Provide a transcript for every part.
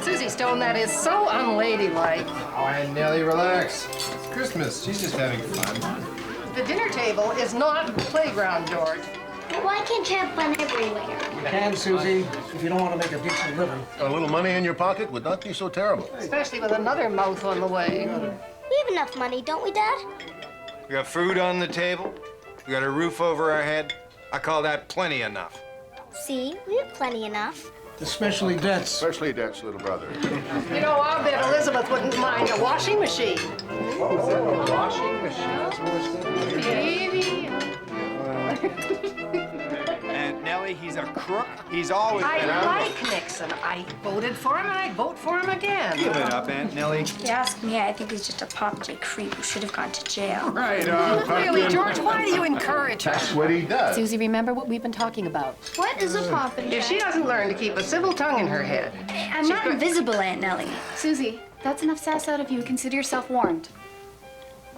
Susie Stone, that is so unladylike. Oh, Aunt Nellie, relax. It's Christmas. She's just having fun. The dinner table is not a playground, George. Why can't you have fun everywhere? You can, Susie, if you don't want to make a decent living. A little money in your pocket would not be so terrible. Especially with another mouth on the way. We have enough money, don't we, Dad? We got food on the table. We got a roof over our head. I call that plenty enough. See, we have plenty enough. Especially debts. Especially debts, little brother. You know, I'll bet Elizabeth wouldn't mind a washing machine. Washing machine. Baby. Aunt Nellie, he's a crook. He's always I been like Nixon. I voted for him and I'd vote for him again. Give it up, Aunt Nellie. If you ask me, I think he's just a Popeye creep who should have gone to jail. Right on, Really, George, why do you encourage her? That's what he does. Susie, remember what we've been talking about. What is a poppin'? If she doesn't learn to keep a civil tongue in her head. I'm not invisible, Aunt Nellie. Susie, that's enough sass out of you. Consider yourself warned.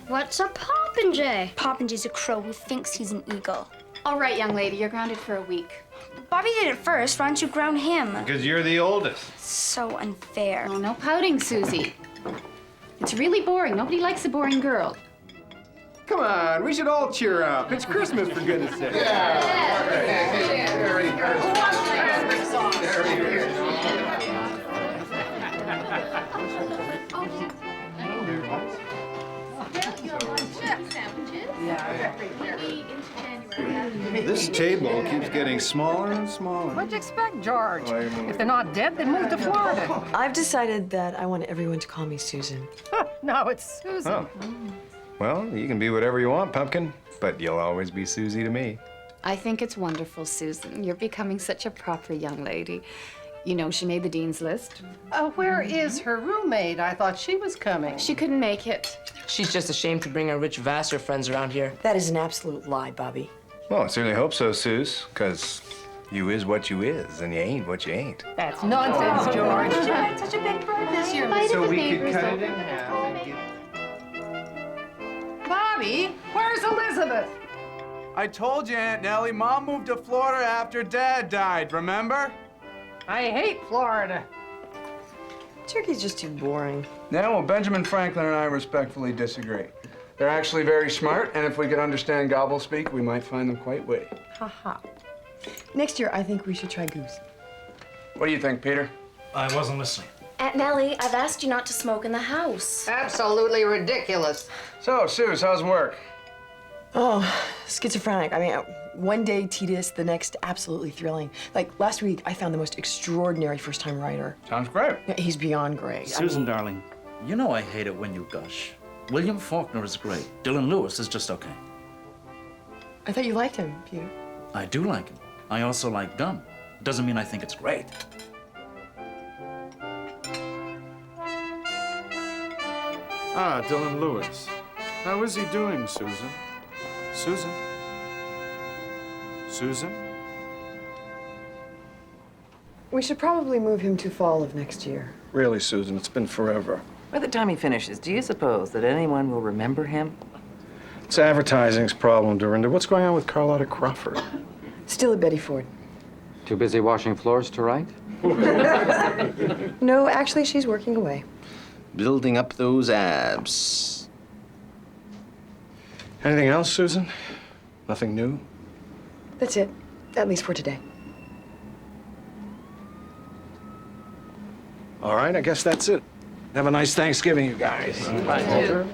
What's a popinjay? Poppinjay's a crow who thinks he's an eagle. All right, young lady, you're grounded for a week. Bobby did it first. Why don't you ground him? Because you're the oldest. So unfair. Oh, no pouting, Susie. It's really boring. Nobody likes a boring girl. Come on, we should all cheer up. It's Christmas, for goodness sake. This table keeps getting smaller and smaller. What'd you expect, George? If they're not dead, then move to Florida. I've decided that I want everyone to call me Susan. No, it's Susan. Oh. Well, you can be whatever you want, Pumpkin, but you'll always be Susie to me. I think it's wonderful, Susan. You're becoming such a proper young lady. You know, she made the dean's list. Where is her roommate? I thought she was coming. She couldn't make it. She's just ashamed to bring her rich Vassar friends around here. That is an absolute lie, Bobby. Well, I certainly hope so, Suze, because you is what you is, and you ain't what you ain't. That's nonsense, George. You had such a big bird this year. So we could cut it in half and get... Bobby, where's Elizabeth? I told you, Aunt Nellie, Mom moved to Florida after Dad died, remember? I hate Florida. Turkey's just too boring. Yeah, well, Benjamin Franklin and I respectfully disagree. They're actually very smart, and if we could understand gobblespeak, we might find them quite witty. Ha. Next year, I think we should try goose. What do you think, Peter? I wasn't listening. Aunt Nellie, I've asked you not to smoke in the house. Absolutely ridiculous. So, Suze, how's work? Oh, schizophrenic. I mean, one day tedious, the next absolutely thrilling. Like last week, I found the most extraordinary first-time writer. Sounds great. Yeah, he's beyond great. Susan, darling, you know I hate it when you gush. William Faulkner is great. Dylan Lewis is just okay. I thought you liked him, Peter. I do like him. I also like gum. Doesn't mean I think it's great. Ah, Dylan Lewis. How is he doing, Susan? Susan? Susan? We should probably move him to fall of next year. Really, Susan, it's been forever. By the time he finishes, do you suppose that anyone will remember him? It's advertising's problem, Dorinda. What's going on with Carlotta Crawford? Still at Betty Ford. Too busy washing floors to write? No, actually, she's working away. Building up those abs. Anything else, Susan? Nothing new? That's it, at least for today. All right, I guess that's it. Have a nice Thanksgiving, you guys. Walter.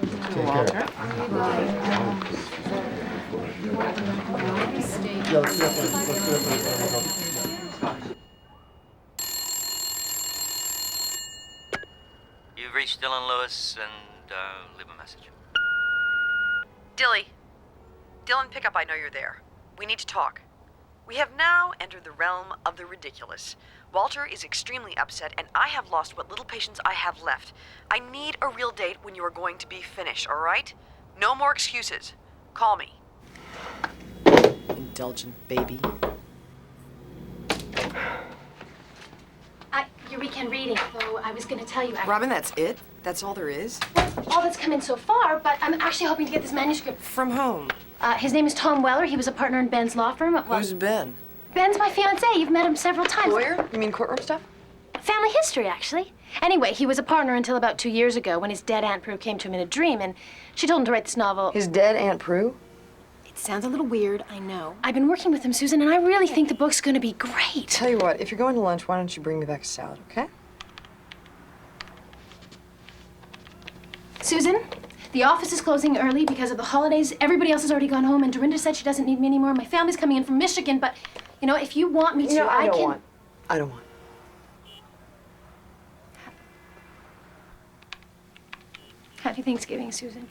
You've reached Dylan Lewis and leave a message. Dilly. Dylan, pick up. I know you're there. We need to talk. We have now entered the realm of the ridiculous. Walter is extremely upset, and I have lost what little patience I have left. I need a real date when you are going to be finished, all right? No more excuses. Call me. Indulgent baby. Your weekend reading, though I was going to tell you. Robin, that's it? That's all there is? All that's come in so far, but I'm actually hoping to get this manuscript. From whom? His name is Tom Weller. He was a partner in Ben's law firm. Who's Ben? Ben's my fiancé. You've met him several times. Lawyer? You mean courtroom stuff? Family history, actually. Anyway, he was a partner until about 2 years ago when his dead Aunt Prue came to him in a dream, and she told him to write this novel. His dead Aunt Prue? It sounds a little weird, I know. I've been working with him, Susan, and I really think the book's gonna be great. Tell you what, if you're going to lunch, why don't you bring me back a salad, okay? Susan, the office is closing early because of the holidays. Everybody else has already gone home, and Dorinda said she doesn't need me anymore. My family's coming in from Michigan, but, you know, if you want me to, No, I can... don't want. Happy Thanksgiving, Susan.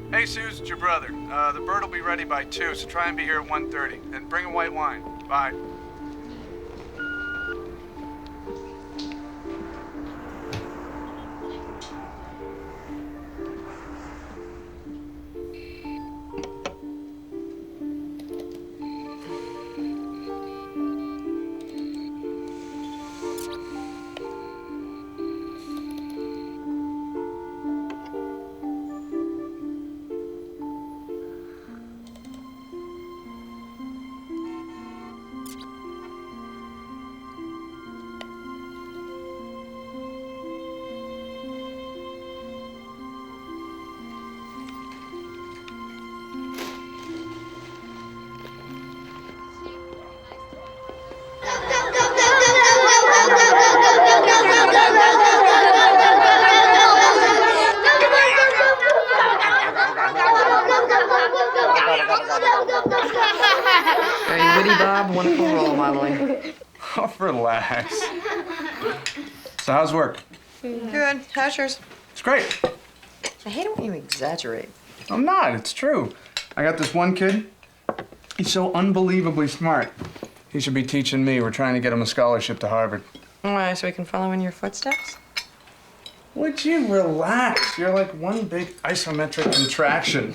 Hey, Suze, it's your brother. The bird will be ready by 2, so try and be here at 1:30. And bring a white wine. Bye. Very witty, Bob. Wonderful role modeling. Oh, relax. So how's work? Good. How's yours? It's great. I hate it when you exaggerate. I'm not. It's true. I got this one kid. He's so unbelievably smart. He should be teaching me. We're trying to get him a scholarship to Harvard. Why, so we can follow in your footsteps? Would you relax? You're like one big isometric contraction.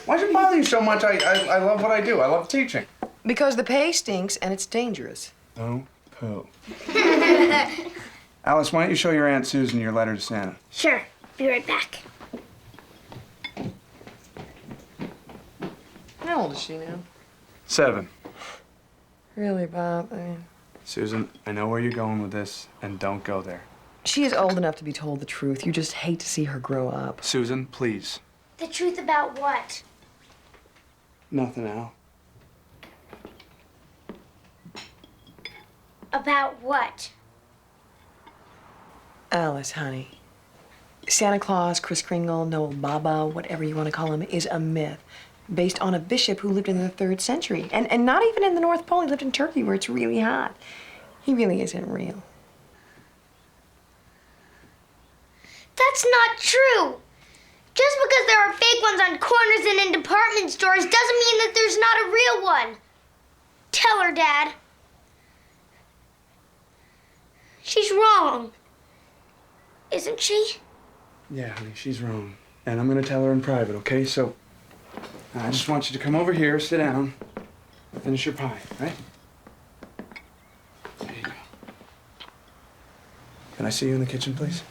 Why'd it bother you so much? I love what I do. I love teaching. Because the pay stinks and it's dangerous. No poo. Alice, why don't you show your Aunt Susan your letter to Santa? Sure. Be right back. How old is she now? 7. Really, Bob? I mean... Susan, I know where you're going with this, and don't go there. She is old enough to be told the truth. You just hate to see her grow up. Susan, please. The truth about what? Nothing, Al. About what? Alice, honey. Santa Claus, Kris Kringle, Noel Baba, whatever you want to call him, is a myth based on a bishop who lived in the 3rd century. And not even in the North Pole. He lived in Turkey where it's really hot. He really isn't real. That's not true. Just because there are fake ones on corners and in department stores doesn't mean that there's not a real one. Tell her, Dad. She's wrong. Isn't she? Yeah, honey, she's wrong. And I'm gonna tell her in private, okay? So, I just want you to come over here, sit down, finish your pie, right? Can I see you in the kitchen, please?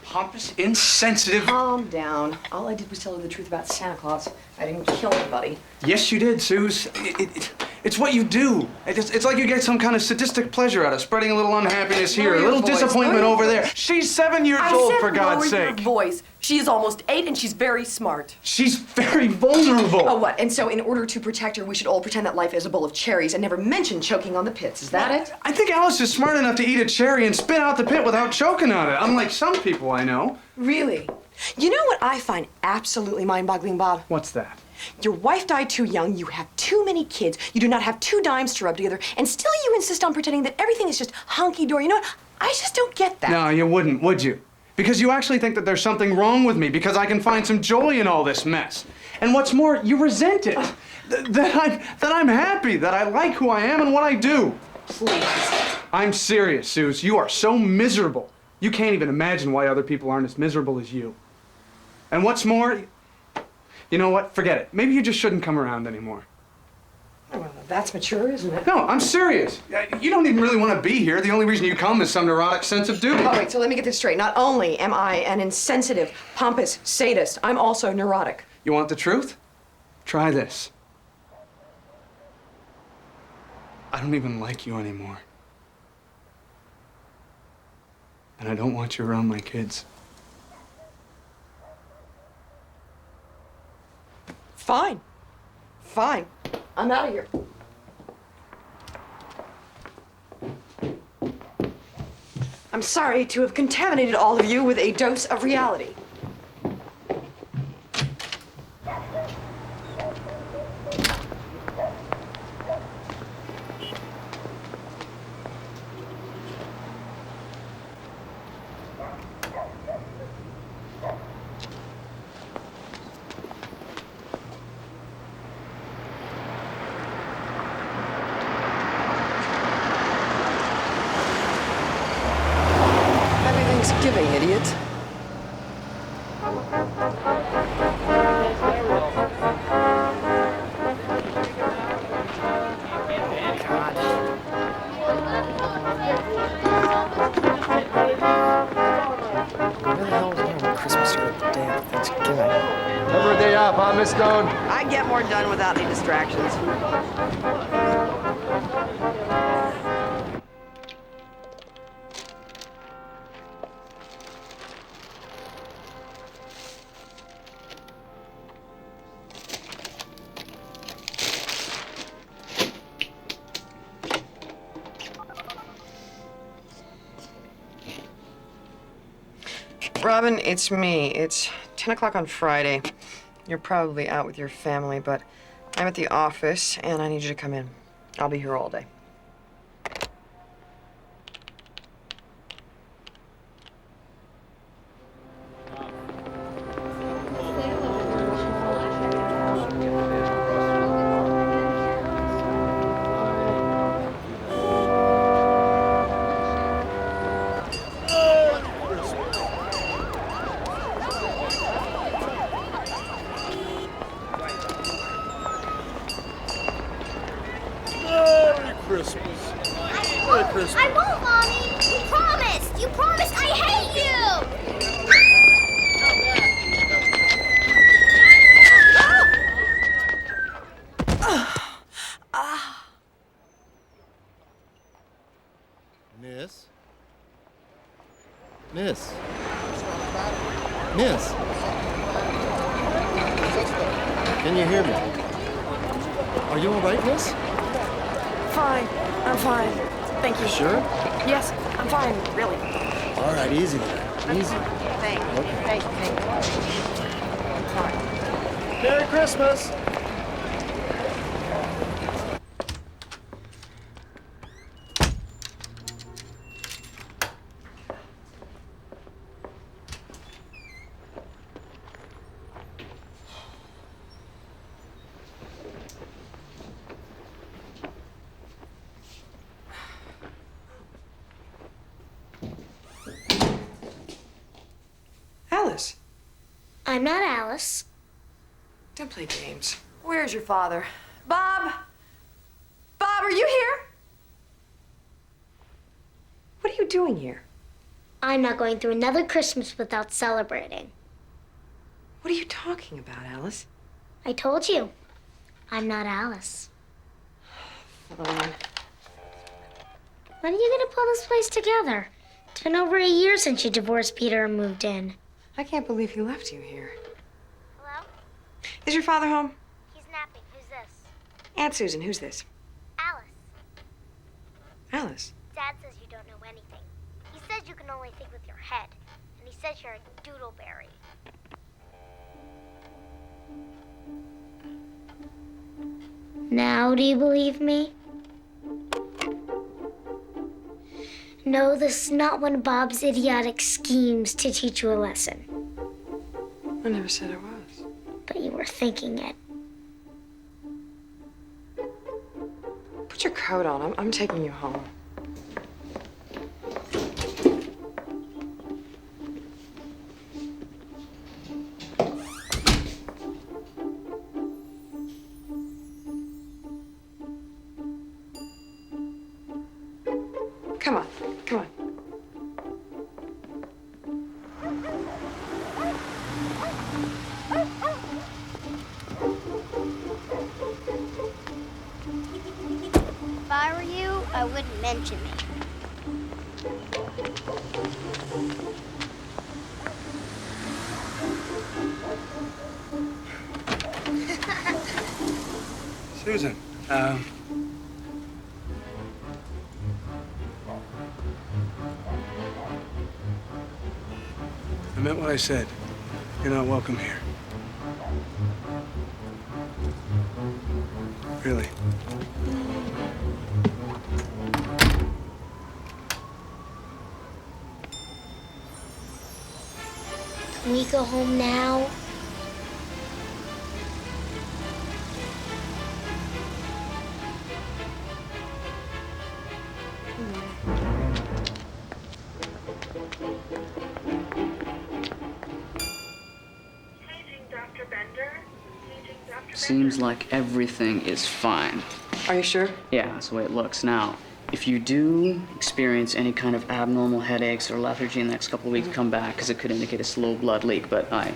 Pompous, insensitive. Calm down. All I did was tell her the truth about Santa Claus. I didn't kill anybody. Yes, you did, Suze. It's what you do. It's like you get some kind of sadistic pleasure out of spreading a little unhappiness here, a little disappointment over there. She's 7 years old, for God's sake. Your voice. She is almost 8 and she's very smart. She's very vulnerable. Oh, what? And so in order to protect her, we should all pretend that life is a bowl of cherries and never mention choking on the pits. Is that it? I think Alice is smart enough to eat a cherry and spit out the pit without choking on it, unlike some people I know. Really? You know what I find absolutely mind-boggling, Bob? What's that? Your wife died too young, you have too many kids, you do not have 2 dimes to rub together, and still you insist on pretending that everything is just hunky-dory. You know what? I just don't get that. No, you wouldn't, would you? Because you actually think that there's something wrong with me because I can find some joy in all this mess. And what's more, you resent it. That I'm happy, that I like who I am and what I do. Please. I'm serious, Suze. You are so miserable. You can't even imagine why other people aren't as miserable as you. And what's more, you know what? Forget it. Maybe you just shouldn't come around anymore. Well, that's mature, isn't it? No, I'm serious. You don't even really want to be here. The only reason you come is some neurotic sense of duty. All right, so let me get this straight. Not only am I an insensitive, pompous sadist, I'm also neurotic. You want the truth? Try this. I don't even like you anymore. And I don't want you around my kids. Fine. Fine. I'm out of here. I'm sorry to have contaminated all of you with a dose of reality. Thanksgiving, idiot. Never a day off, huh, Miss Stone? I get more done without any distractions. Robin, it's me. It's 10 o'clock on Friday. You're probably out with your family, but I'm at the office and I need you to come in. I'll be here all day. I won't, Mommy! You promised! You promised! I hate you! Miss? Miss? Miss? Can you hear me? Are you all right, miss? Fine. I'm fine. Thank you. Sure? Yes, I'm fine, really. All right, easy there. Easy. Thank you. Okay. Thank you. I'm fine. Merry Christmas! Alice. I'm not Alice. Don't play games. Where's your father? Bob! Bob, are you here? What are you doing here? I'm not going through another Christmas without celebrating. What are you talking about, Alice? I told you, I'm not Alice. Fine. When are you gonna pull this place together? It's been over a year since you divorced Peter and moved in. I can't believe he left you here. Hello? Is your father home? He's napping. Who's this? Aunt Susan, who's this? Alice. Alice. Dad says you don't know anything. He says you can only think with your head. And he says you're a doodleberry. Now do you believe me? No, this is not one of Bob's idiotic schemes to teach you a lesson. I never said I was. But you were thinking it. Put your coat on. I'm taking you home. Come on, come on. If I were you, I wouldn't mention me. Susan, I meant what I said. You're not welcome here. Really. Can we go home now? Seems like everything is fine. Are you sure? Yeah, that's the way it looks. Now, if you do experience any kind of abnormal headaches or lethargy in the next couple of weeks, come back, because it could indicate a slow blood leak, but I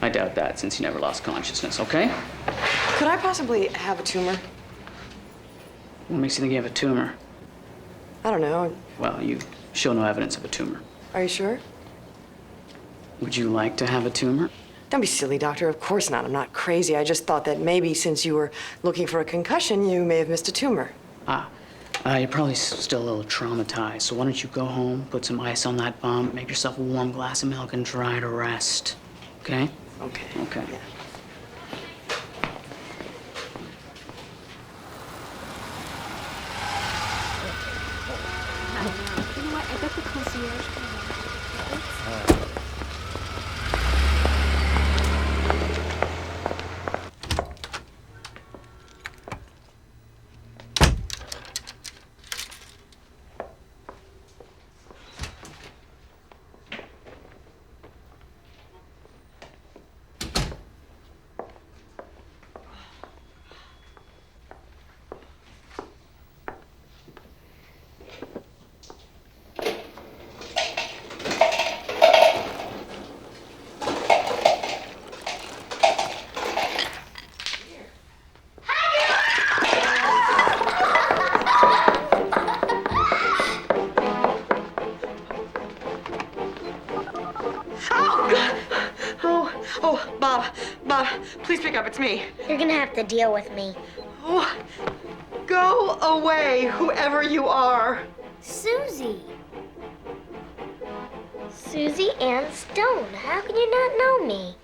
doubt that since you never lost consciousness, okay? Could I possibly have a tumor? What makes you think you have a tumor? I don't know. Well, you show no evidence of a tumor. Are you sure? Would you like to have a tumor? Don't be silly, doctor. Of course not. I'm not crazy. I just thought that maybe since you were looking for a concussion, you may have missed a tumor. You're probably still a little traumatized, so why don't you go home, put some ice on that bump, make yourself a warm glass of milk, and try to rest. Okay? Okay. Okay. Yeah. You know what? I bet the concierge can Bob, please pick up. It's me. You're gonna have to deal with me. Oh, go away, whoever you are. Susie. Susie Ann Stone. How can you not know me?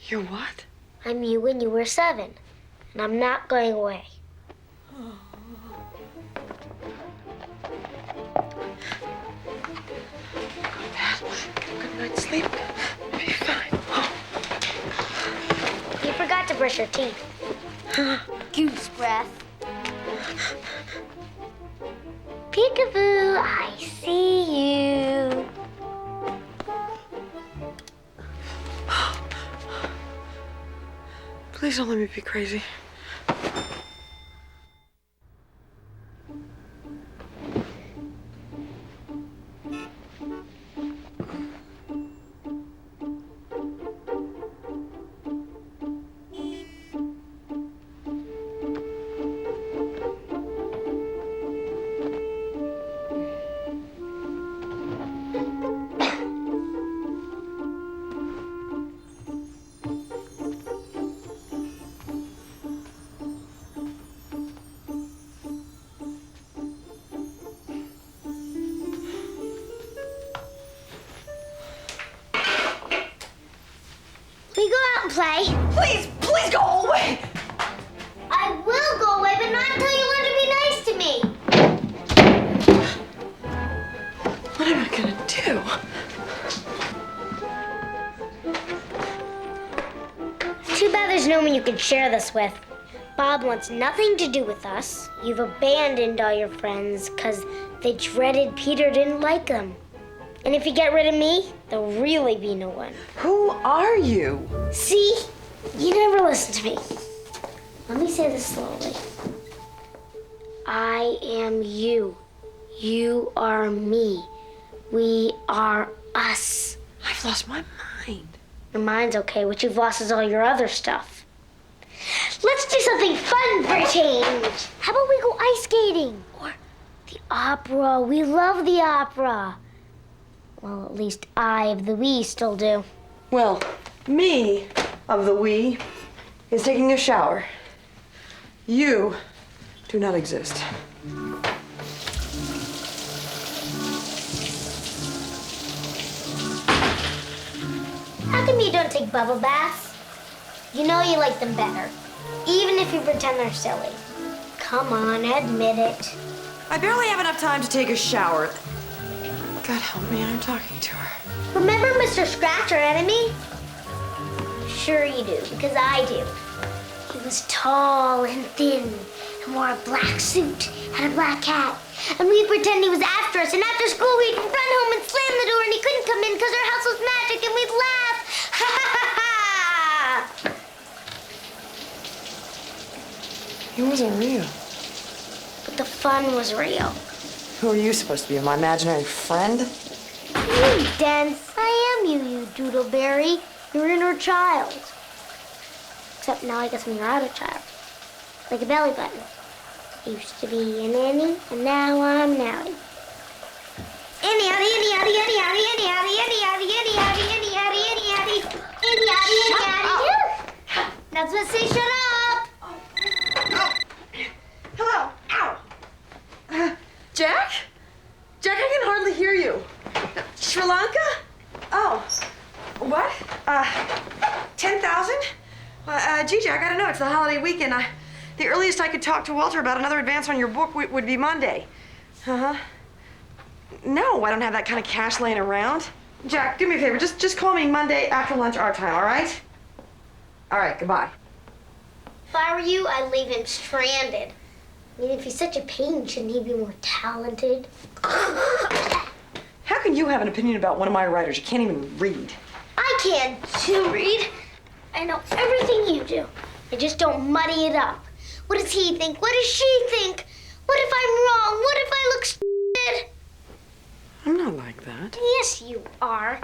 You're what? I'm you when you were 7, and I'm not going away. Good night's sleep. Be fine. You forgot to brush your teeth. Goose breath. Peekaboo, I see you. Please don't let me be crazy. We go out and play. Please go away! I will go away, but not until you learn to be nice to me. What am I gonna do? Too bad there's no one you can share this with. Bob wants nothing to do with us. You've abandoned all your friends because they dreaded Peter didn't like them. And if you get rid of me, there'll really be no one. Who are you? See? You never listen to me. Let me say this slowly. I am you. You are me. We are us. I've lost my mind. Your mind's okay. What you've lost is all your other stuff. Let's do something fun for a change. How about we go ice skating? Or the opera. We love the opera. Well, at least I of the we still do. Well, me of the we is taking a shower. You do not exist. How come you don't take bubble baths? You know you like them better, even if you pretend they're silly. Come on, admit it. I barely have enough time to take a shower. God help me, I'm talking to her. Remember Mr. Scratch, our enemy? Sure you do, because I do. He was tall and thin and wore a black suit and a black hat. And we'd pretend he was after us, and after school we'd run home and slam the door and he couldn't come in because our house was magic, and we'd laugh. Ha ha ha ha! He wasn't real. But the fun was real. Who are you supposed to be, my imaginary friend? You dense. I am you, you doodleberry. Your inner child. Except now I guess I'm your outer child. Like a belly button. I used to be an innie, and now I'm an outie. Innie, outie, innie, outie, innie, outie, innie, outie, innie, outie, innie, outie, innie, outie, innie, outie, innie, outie, innie, outie. Not supposed to say shut up. Hello. Ow. Jack? Jack, I can hardly hear you. Sri Lanka? Oh. What? 10,000? Gee, Jack, I don't know. It's the holiday weekend. The earliest I could talk to Walter about another advance on your book would be Monday. Uh-huh. No, I don't have that kind of cash laying around. Jack, do me a favor. Just call me Monday after lunch our time, all right? All right, goodbye. If I were you, I'd leave him stranded. I mean, if he's such a pain, shouldn't he be more talented? How can you have an opinion about one of my writers? You can't even read. I can too, Reed. I know everything you do. I just don't muddy it up. What does he think? What does she think? What if I'm wrong? What if I look stupid? I'm not like that. Yes, you are.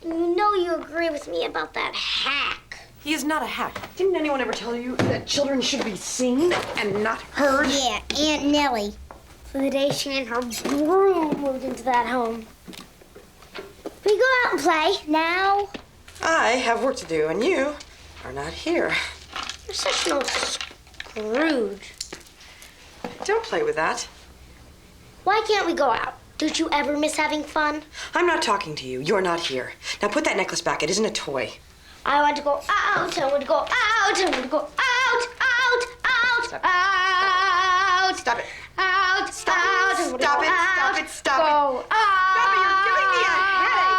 And you know you agree with me about that hack. He is not a hack. Didn't anyone ever tell you that children should be seen and not heard? Yeah, Aunt Nellie. For the day she and her broom moved into that home. We go out and play now. I have work to do, and you are not here. You're such an old Scrooge. Don't play with that. Why can't we go out? Don't you ever miss having fun? I'm not talking to you. You're not here. Now put that necklace back. It isn't a toy. I want to go out. I want to go out. I want to go out. Stop. Out. Stop it. Out. Stop Out. it. Stop it. Stop it. Stop it. Go out. Stop it. You're giving me a headache.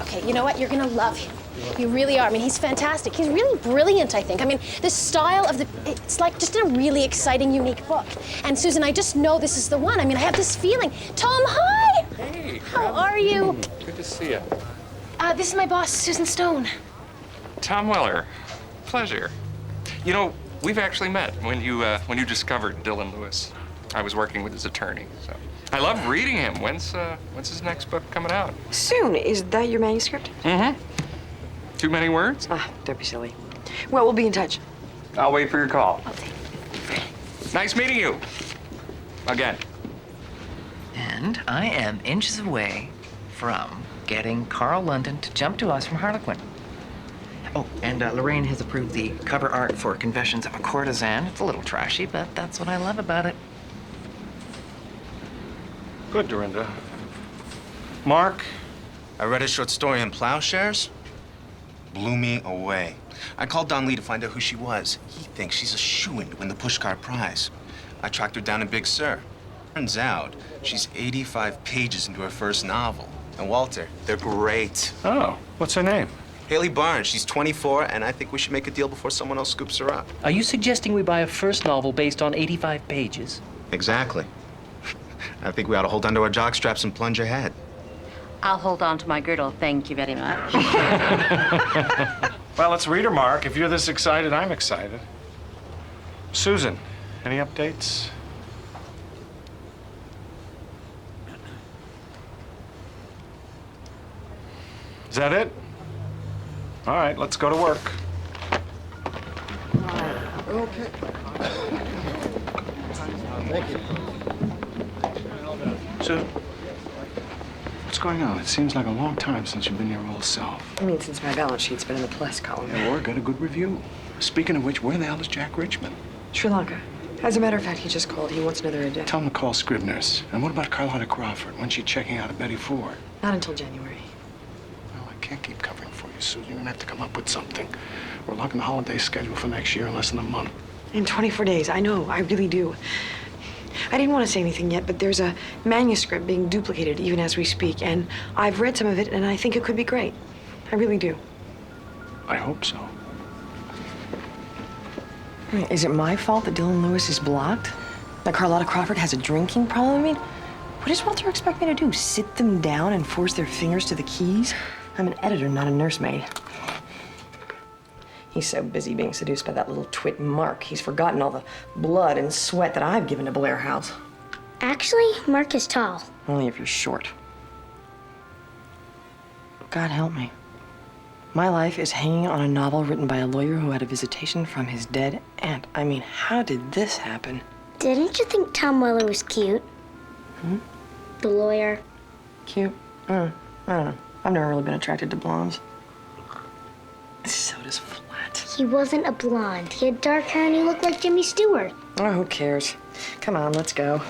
Okay, you know what? You're gonna love him. You really are. I mean, he's fantastic. He's really brilliant, I think. I mean, the style of it's like just a really exciting, unique book. And Susan, I just know this is the one. I mean, I have this feeling. Tom, hi! Hey. How are you? Good to see you. This is my boss, Susan Stone. Tom Weller. Pleasure. You know, we've actually met when you discovered Dylan Lewis. I was working with his attorney, so I love reading him. When's his next book coming out? Soon. Is that your manuscript? Mm-hmm. Too many words? Don't be silly. Well, we'll be in touch. I'll wait for your call. Nice meeting you. Again. And I am inches away from getting Carl London to jump to us from Harlequin. Oh, and Lorraine has approved the cover art for Confessions of a Courtesan. It's a little trashy, but that's what I love about it. Good, Dorinda. Mark, I read a short story in Plowshares. Blew me away. I called Don Lee to find out who she was. He thinks she's a shoo-in to win the Pushcart Prize. I tracked her down in Big Sur. Turns out she's 85 pages into her first novel. And Walter, they're great. Oh, what's her name? Haley Barnes. She's 24, and I think we should make a deal before someone else scoops her up. Are you suggesting we buy a first novel based on 85 pages? Exactly. I think we ought to hold onto our jockstraps and plunge ahead. I'll hold on to my girdle, thank you very much. Well, let's read her, Mark. If you're this excited, I'm excited. Susan, any updates? Is that it? All right, let's go to work. Okay. Thank you. Susan, what's going on? It seems like a long time since you've been your old self. I mean, since my balance sheet's been in the plus column. Yeah, or got a good review. Speaking of which, where the hell is Jack Richmond? Sri Lanka. As a matter of fact, he just called. He wants another edition. Tell him to call Scribner's. And what about Carlotta Crawford? When's she checking out of Betty Ford? Not until January. Well, I can't keep covering for you, Susan. You're gonna have to come up with something. We're locking the holiday schedule for next year in less than a month. In 24 days, I know, I really do. I didn't want to say anything yet, but there's a manuscript being duplicated even as we speak, and I've read some of it, and I think it could be great. I really do. I hope so. Is it my fault that Dylan Lewis is blocked? That Carlotta Crawford has a drinking problem? I mean, what does Walter expect me to do? Sit them down and force their fingers to the keys? I'm an editor, not a nursemaid. He's so busy being seduced by that little twit Mark, he's forgotten all the blood and sweat that I've given to Blair House. Actually, Mark is tall. Only if you're short. God help me. My life is hanging on a novel written by a lawyer who had a visitation from his dead aunt. I mean, how did this happen? Didn't you think Tom Weller was cute? The lawyer. Cute? I don't know. I've never really been attracted to blondes. So does Flat. He wasn't a blonde. He had dark hair and he looked like Jimmy Stewart. Oh, who cares? Come on, let's go.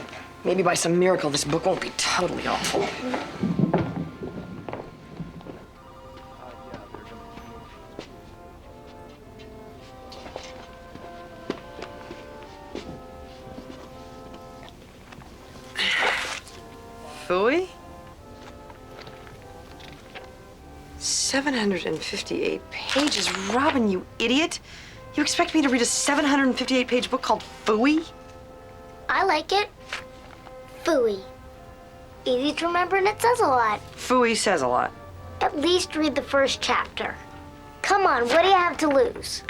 Maybe by some miracle this book won't be totally awful. Phooey? 758 pages. Robin, you idiot. You expect me to read a 758-page book called Phooey? I like it. Phooey. Easy to remember and it says a lot. Phooey says a lot. At least read the first chapter. Come on, what do you have to lose?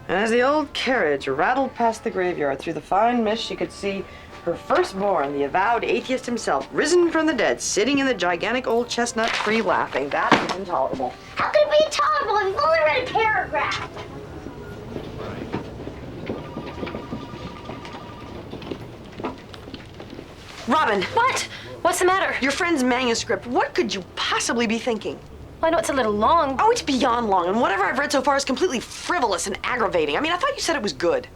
And as the old carriage rattled past the graveyard through the fine mist, she could see her firstborn, the avowed atheist himself, risen from the dead, sitting in the gigantic old chestnut tree laughing. That is intolerable. How could it be intolerable? You've only read a paragraph. Robin! What? What's the matter? Your friend's manuscript. What could you possibly be thinking? Well, I know it's a little long. Oh, it's beyond long, and whatever I've read so far is completely frivolous and aggravating. I mean, I thought you said it was good.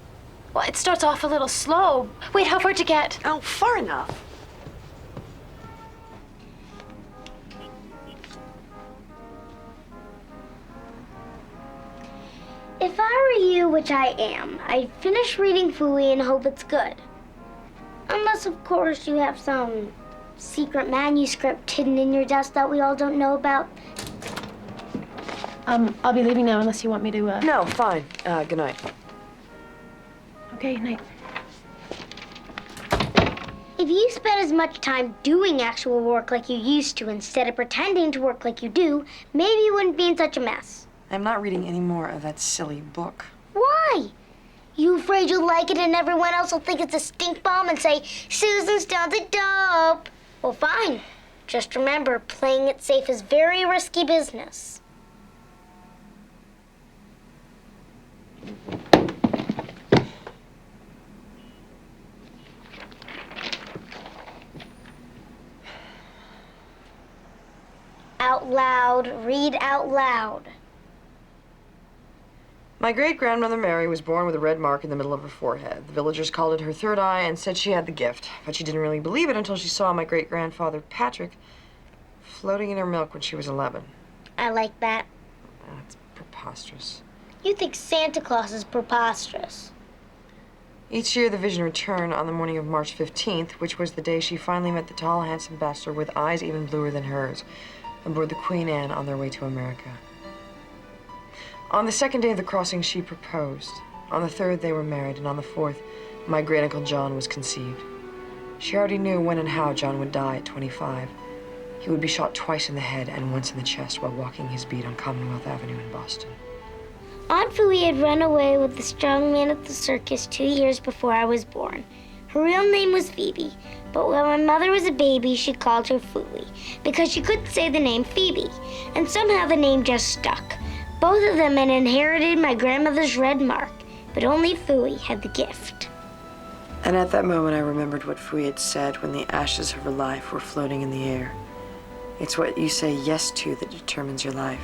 Well, it starts off a little slow. Wait, how far'd you get? Oh, far enough. If I were you, which I am, I'd finish reading Phooey and hope it's good. Unless, of course, you have some secret manuscript hidden in your desk that we all don't know about? I'll be leaving now unless you want me to, No, fine. Good night. Okay, night. If you spent as much time doing actual work like you used to instead of pretending to work like you do, maybe you wouldn't be in such a mess. I'm not reading any more of that silly book. Why? You afraid you'll like it and everyone else will think it's a stink bomb and say, Susan Stone's a dope? Well, fine. Just remember, playing it safe is very risky business. Out loud, read out loud. My great-grandmother Mary was born with a red mark in the middle of her forehead. The villagers called it her third eye and said she had the gift, but she didn't really believe it until she saw my great-grandfather Patrick floating in her milk when she was 11. I like that. That's preposterous. You think Santa Claus is preposterous. Each year, the vision returned on the morning of March 15th, which was the day she finally met the tall, handsome bachelor with eyes even bluer than hers, aboard the Queen Anne on their way to America. On the second day of the crossing, she proposed. On the third, they were married, and on the fourth, my great-uncle John was conceived. She already knew when and how John would die at 25. He would be shot twice in the head and once in the chest while walking his beat on Commonwealth Avenue in Boston. Aunt Fooey had run away with the strong man at the circus 2 years before I was born. Her real name was Phoebe, but when my mother was a baby, she called her Fooey because she couldn't say the name Phoebe, and somehow the name just stuck. Both of them had inherited my grandmother's red mark, but only Fooey had the gift. And at that moment, I remembered what Fooey had said when the ashes of her life were floating in the air. It's what you say yes to that determines your life.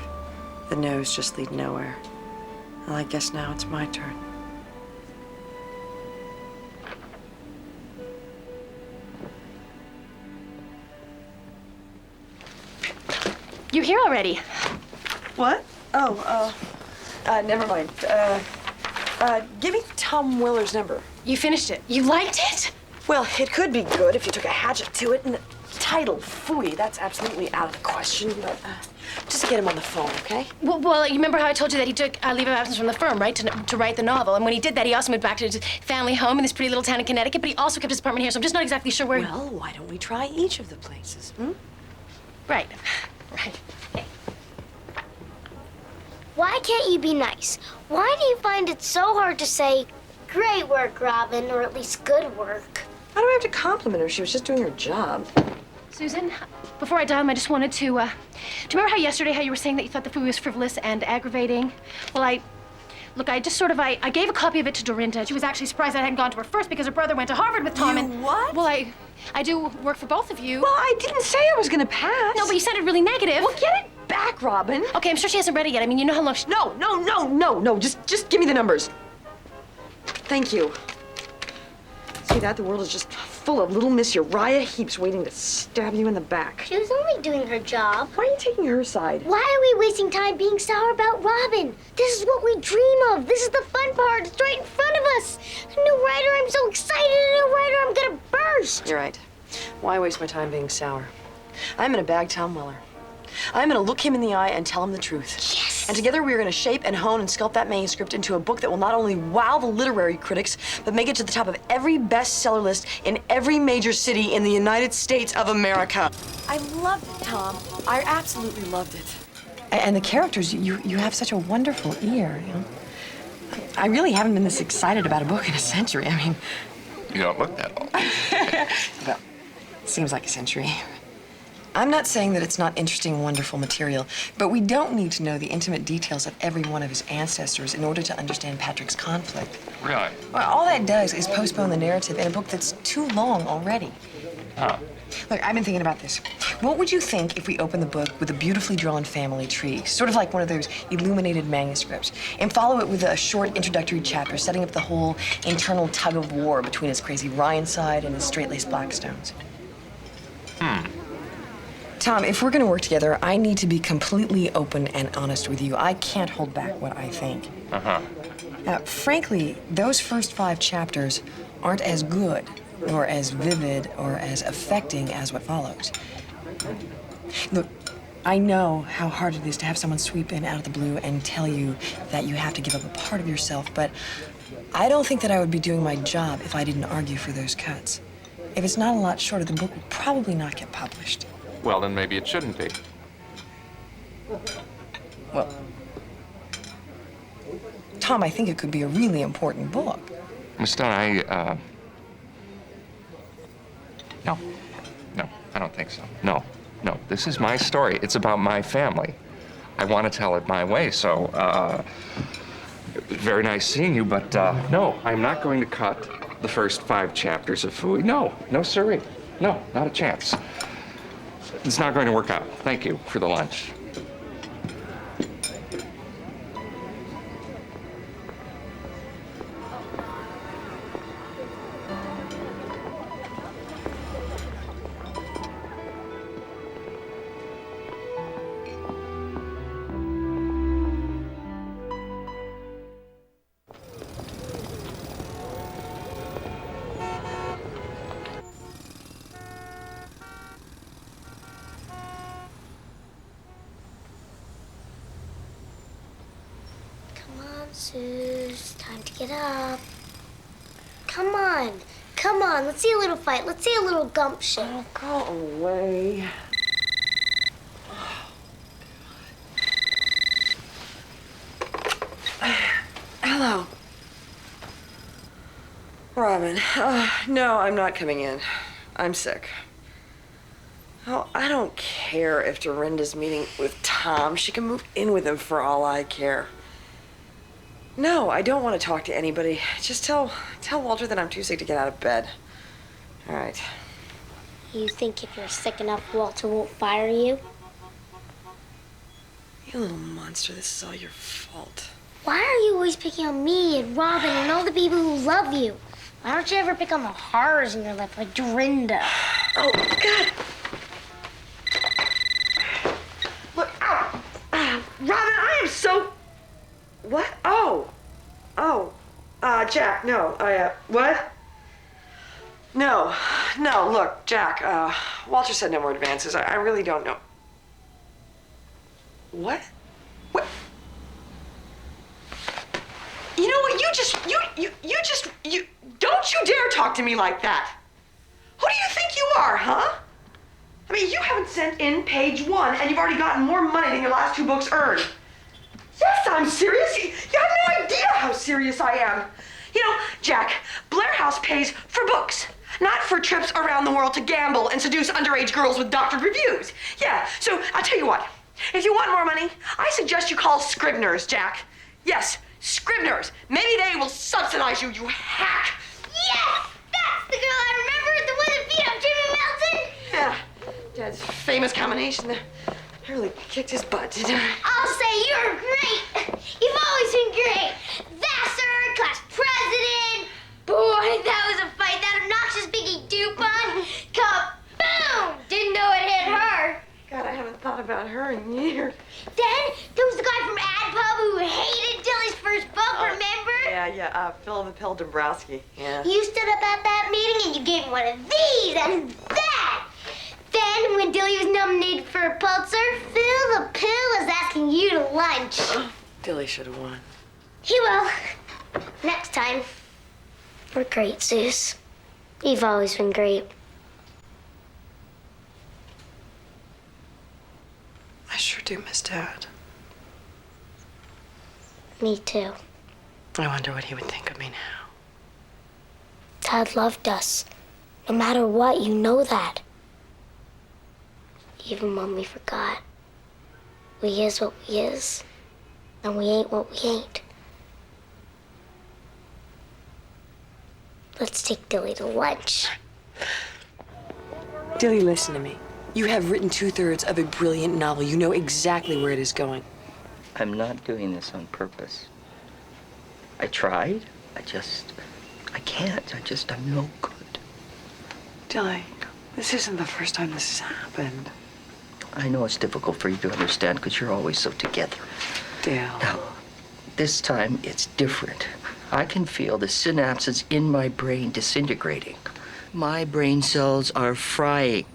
The no's just lead nowhere. Well, I guess now it's my turn. You're here already. What? Oh, never mind. Give me Tom Weller's number. You finished it. You liked it? Well, it could be good if you took a hatchet to it. And the title, Fooey, that's absolutely out of the question, but just get him on the phone, okay? Well, you remember how I told you that he took leave of absence from the firm, right, to write the novel? And when he did that, he also moved back to his family home in this pretty little town in Connecticut, but he also kept his apartment here, so I'm just not exactly sure where... Well, why don't we try each of the places, hmm? Right. Right. Okay. Why can't you be nice? Why do you find it so hard to say, great work, Robin, or at least good work? How do I have to compliment her? She was just doing her job. Susan, before I dial him, I just wanted to, do you remember how yesterday you were saying that you thought the food was frivolous and aggravating? Well, I gave a copy of it to Dorinda. She was actually surprised I hadn't gone to her first because her brother went to Harvard with Tom and... what? Well, I do work for both of you. Well, I didn't say I was gonna pass. No, but you sounded really negative. Well, get it back, Robin. Okay, I'm sure she hasn't read it yet. I mean, you know how long she... No, just give me the numbers. Thank you. See that? The world is just full of little Miss Uriah Heeps waiting to stab you in the back. She was only doing her job. Why are you taking her side? Why are we wasting time being sour about Robin? This is what we dream of. This is the fun part. It's right in front of us. A new writer, I'm so excited. A new writer, I'm gonna burst. You're right. Why waste my time being sour? I'm gonna bag Tom Weller. I'm gonna look him in the eye and tell him the truth. Yes! And together we are gonna shape and hone and sculpt that manuscript into a book that will not only wow the literary critics, but make it to the top of every bestseller list in every major city in the United States of America. I loved it, Tom. I absolutely loved it. And the characters, you have such a wonderful ear, you know? I really haven't been this excited about a book in a century. I mean... You don't look that old. Well, seems like a century. I'm not saying that it's not interesting, wonderful material, but we don't need to know the intimate details of every one of his ancestors in order to understand Patrick's conflict. Really? Well, all that does is postpone the narrative in a book that's too long already. Huh. Look, I've been thinking about this. What would you think if we opened the book with a beautifully drawn family tree, sort of like one of those illuminated manuscripts, and follow it with a short introductory chapter setting up the whole internal tug of war between his crazy Ryan side and his straight-laced Blackstones? Tom, if we're going to work together, I need to be completely open and honest with you. I can't hold back what I think. Uh-huh. Frankly, those first 5 chapters aren't as good nor as vivid or as affecting as what follows. Look, I know how hard it is to have someone sweep in out of the blue and tell you that you have to give up a part of yourself, but I don't think that I would be doing my job if I didn't argue for those cuts. If it's not a lot shorter, the book will probably not get published. Well, then maybe it shouldn't be. Well, Tom, I think it could be a really important book. Miss Stone, No, I don't think so. No, this is my story. It's about my family. I want to tell it my way, so, very nice seeing you, but, no, I'm not going to cut the first 5 chapters of Fooey. No, sirree. No, not a chance. It's not going to work out. Thank you for the lunch. Suze, time to get up. Come on, let's see a little fight. Let's see a little gumption. Oh, go away. Hello. Robin, no, I'm not coming in. I'm sick. Oh, I don't care if Dorinda's meeting with Tom. She can move in with him for all I care. No, I don't want to talk to anybody. Just tell Walter that I'm too sick to get out of bed. All right. You think if you're sick enough, Walter won't fire you? You little monster, this is all your fault. Why are you always picking on me and Robin and all the people who love you? Why don't you ever pick on the horrors in your life like Dorinda? Oh, God. Look, ow. Robin, I am so... What? Oh, Jack, no, what? No, look, Jack, Walter said no more advances. I really don't know. What? You know what, you don't you dare talk to me like that. Who do you think you are, huh? I mean, you haven't sent in page 1 and you've already gotten more money than your last 2 books earned. Yes, I'm serious. You have no idea how serious I am. You know, Jack, Blair House pays for books, not for trips around the world to gamble and seduce underage girls with doctored reviews. Yeah, so I'll tell you what. If you want more money, I suggest you call Scribner's, Jack. Yes, Scribner's. Maybe they will subsidize you, you hack. Yes! That's the girl I remember, the one that beat up Jimmy Melton. Yeah, Dad's famous combination. I really kicked his butt, didn't I? I'll say you're great. You've always been great. Vassar, class president. Boy, that was a fight. That obnoxious Biggie Dupont. Kaboom! Didn't know it hit her. God, I haven't thought about her in years. Then there was the guy from AdPub who hated Dilly's first book, remember? Yeah, Phil the Pill Dombrowski, yeah. You stood up at that meeting and you gave him one of these and that. Then, when Dilly was nominated for a Pulitzer, Phil the Pill was asking you to lunch. Dilly should have won. He will. Next time. We're great, Zeus. You've always been great. I sure do miss Dad. Me too. I wonder what he would think of me now. Dad loved us. No matter what, you know that. Even when we forgot. We is what we is, and we ain't what we ain't. Let's take Dilly to lunch. Dilly, listen to me. You have written 2/3 of a brilliant novel. You know exactly where it is going. I'm not doing this on purpose. I tried. I can't. I'm no good. Dilly, this isn't the first time this has happened. I know it's difficult for you to understand because you're always so together. Dale. Now, this time it's different. I can feel the synapses in my brain disintegrating. My brain cells are frying.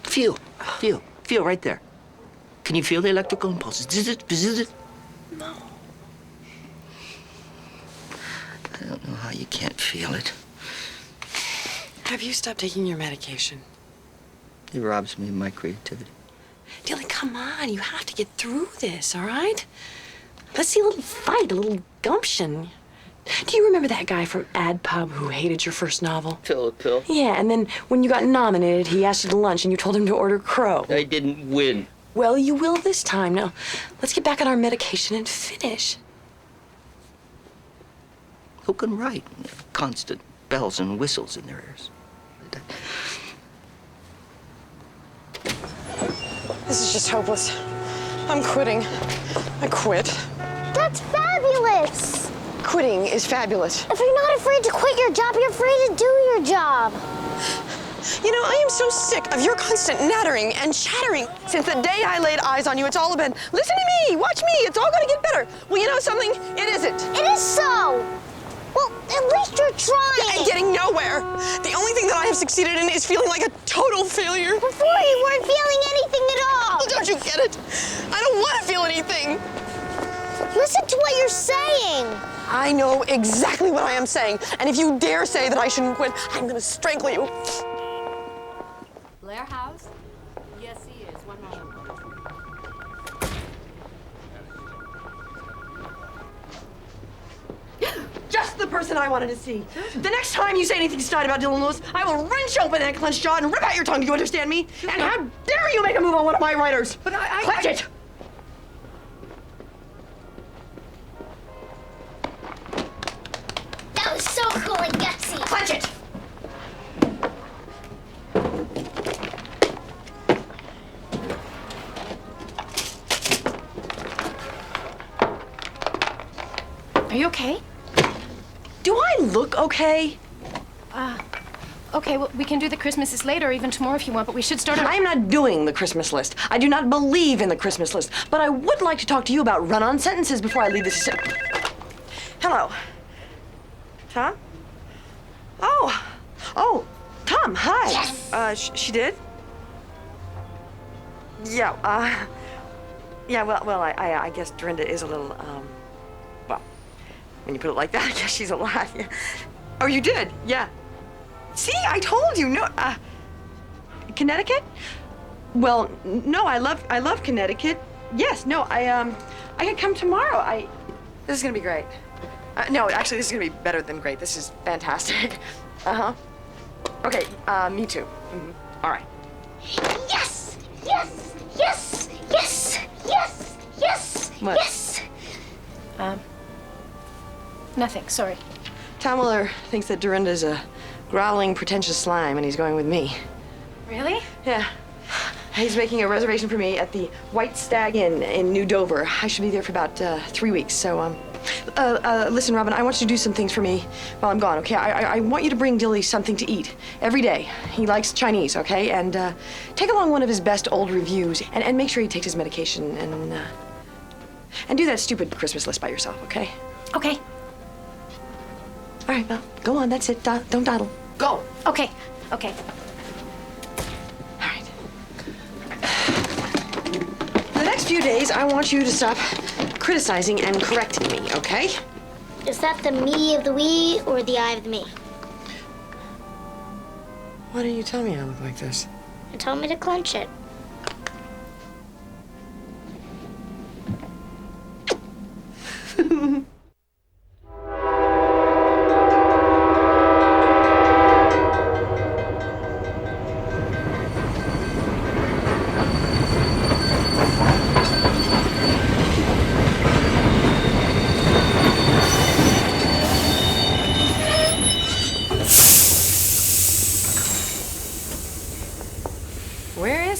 Feel right there. Can you feel the electrical impulses? Bzzz. No. I don't know how you can't feel it. Have you stopped taking your medication? It robs me of my creativity. Dilly, come on. You have to get through this, all right? Let's see a little fight, a little gumption. Do you remember that guy from Ad Pub who hated your first novel? Philip Hill? Yeah, and then when you got nominated, he asked you to lunch and you told him to order crow. I didn't win. Well, you will this time. Now, let's get back on our medication and finish. Who can write? Constant bells and whistles in their ears. This is just hopeless. I'm quitting. I quit. That's fabulous! Quitting is fabulous. If you're not afraid to quit your job, you're afraid to do your job. You know, I am so sick of your constant nattering and chattering. Since the day I laid eyes on you, it's all been, listen to me, watch me, it's all gonna get better. Well, you know something? It isn't. It is so. Well, at least you're trying. And getting nowhere. The only thing that I have succeeded in is feeling like a total failure. Before you weren't feeling anything at all. Oh, don't you get it? I don't want to feel anything. Listen to what you're saying. I know exactly what I am saying. And if you dare say that I shouldn't quit, I'm gonna strangle you. Blair House? Yes, he is. One moment. Just the person I wanted to see. The next time you say anything snide about Dylan Lewis, I will wrench open that clenched jaw and rip out your tongue. Do you understand me? And how dare you make a move on one of my writers? But Clench it! That was so cool and gutsy. Clench it! Are you okay? Do I look okay? Okay, well, we can do the Christmas list later or even tomorrow if you want, but we should start our... I am not doing the Christmas list. I do not believe in the Christmas list, but I would like to talk to you about run-on sentences before I leave this. Hello. Tom? Oh, Tom, hi. Yes. She did? Yeah, well, I guess Dorinda is a little, well, when you put it like that, I guess she's a lot. Yeah. Oh, you did? Yeah. See, I told you. No, Connecticut? Well, no, I love Connecticut. Yes, no, I could come tomorrow. This is gonna be great. No, actually, this is gonna be better than great. This is fantastic. Okay, me too. All right. Yes! Yes! Yes! Yes! Yes! Yes! What? Yes! Nothing, sorry. Tom Miller thinks that Dorinda's a growling, pretentious slime, and he's going with me. Really? Yeah. He's making a reservation for me at the White Stag Inn in New Dover. I should be there for about 3 weeks, so, listen, Robin, I want you to do some things for me while I'm gone, okay? I want you to bring Dilly something to eat every day. He likes Chinese, okay? And take along one of his best old reviews and make sure he takes his medication and do that stupid Christmas list by yourself, okay? Okay. All right, well, go on, that's it. Don't dawdle. Go. Okay. Okay. The next few days, I want you to stop criticizing and correcting me, okay? Is that the me of the we or the I of the me? Why didn't you tell me I look like this? You told me to clench it.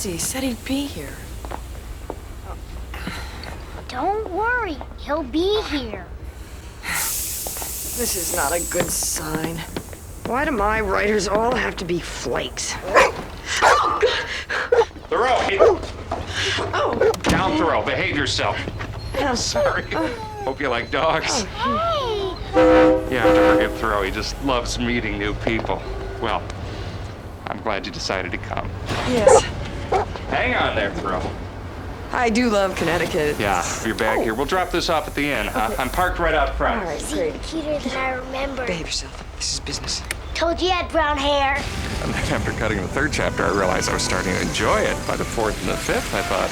He said he'd be here. Don't worry, he'll be here. This is not a good sign. Why do my writers all have to be flakes? Thoreau, hey. Oh. Down, Thoreau. Behave yourself. Oh, sorry. Hope you like dogs. Hey! You have to forgive Thoreau. He just loves meeting new people. Well, I'm glad you decided to come. Yes. Hang on there, Thrill. I do love Connecticut. Yeah, your bag here. We'll drop this off at the inn. I'm parked right out front. All right, great. Cuter than I remember. Behave yourself. This is business. Told you I had brown hair. And then after cutting the third chapter, I realized I was starting to enjoy it. By the fourth and the fifth, I thought,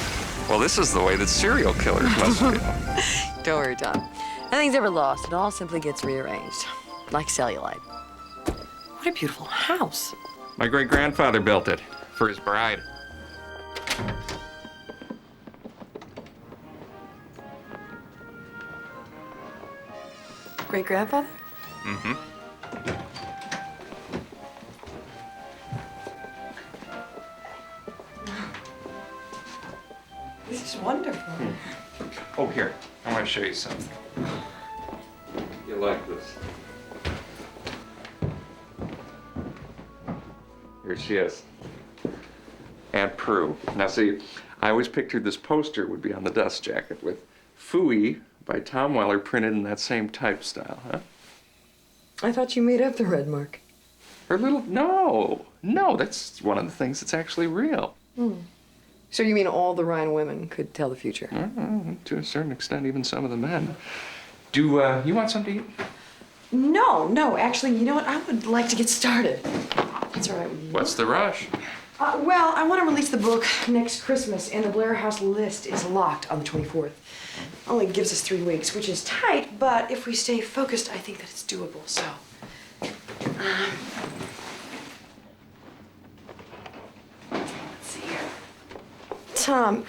well, this is the way that serial killers must feel. Don't worry, Tom. Nothing's ever lost. It all simply gets rearranged, like cellulite. What a beautiful house. My great-grandfather built it for his bride. Great-grandfather? Mm-hmm. This is wonderful. Oh, here. I want to show you something. You like this? Here she is. Aunt Prue. Now, see, I always pictured this poster would be on the dust jacket with Phooey by Tom Weller printed in that same type style, huh? I thought you made up the red mark. Her little... No, that's one of the things that's actually real. So you mean all the Rhine women could tell the future? To a certain extent, even some of the men. Do you want something to eat? No, actually, you know what? I would like to get started. That's all right with you. What's the rush? Well, I want to release the book next Christmas, and the Blair House list is locked on the 24th. Only gives us 3 weeks, which is tight, but if we stay focused, I think that it's doable, so. Let's see here. Tom,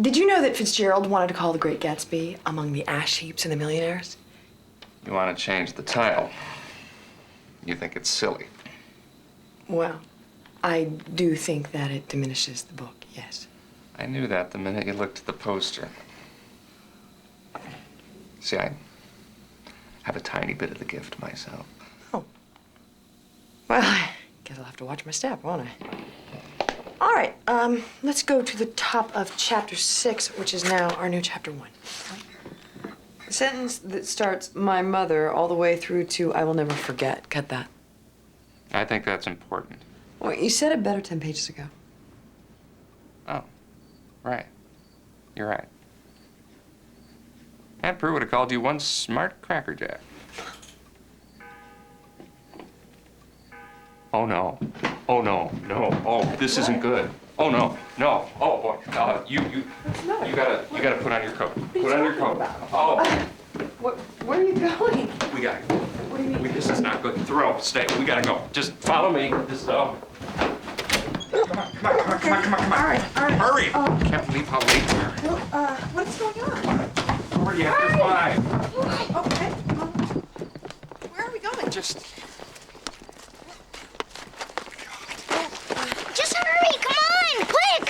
did you know that Fitzgerald wanted to call The Great Gatsby Among the Ash Heaps and the Millionaires? You want to change the title. You think it's silly. Well, I do think that it diminishes the book, yes. I knew that the minute you looked at the poster. See, I have a tiny bit of the gift myself. Oh. Well, I guess I'll have to watch my step, won't I? All right, let's go to the top of chapter 6, which is now our new chapter 1. The sentence that starts, my mother, all the way through to I will never forget. Cut that. I think that's important. Well, you said it better 10 pages ago. Oh, right. You're right. Aunt Prue would have called you one smart crackerjack. Oh, no. Oh, no. No. Oh, this isn't good. Oh, no. No. Oh, boy. You gotta put on your coat. Put on your coat. Oh. Where are you going? We gotta go. What do you mean? This is not good. Throw. Stay. We gotta go. Just follow me. Just, Come on. All right. Hurry. Can't believe how late we are. What's going on? Hurry, after 5. Okay. Where are we going? Just... Just hurry, come on, quick!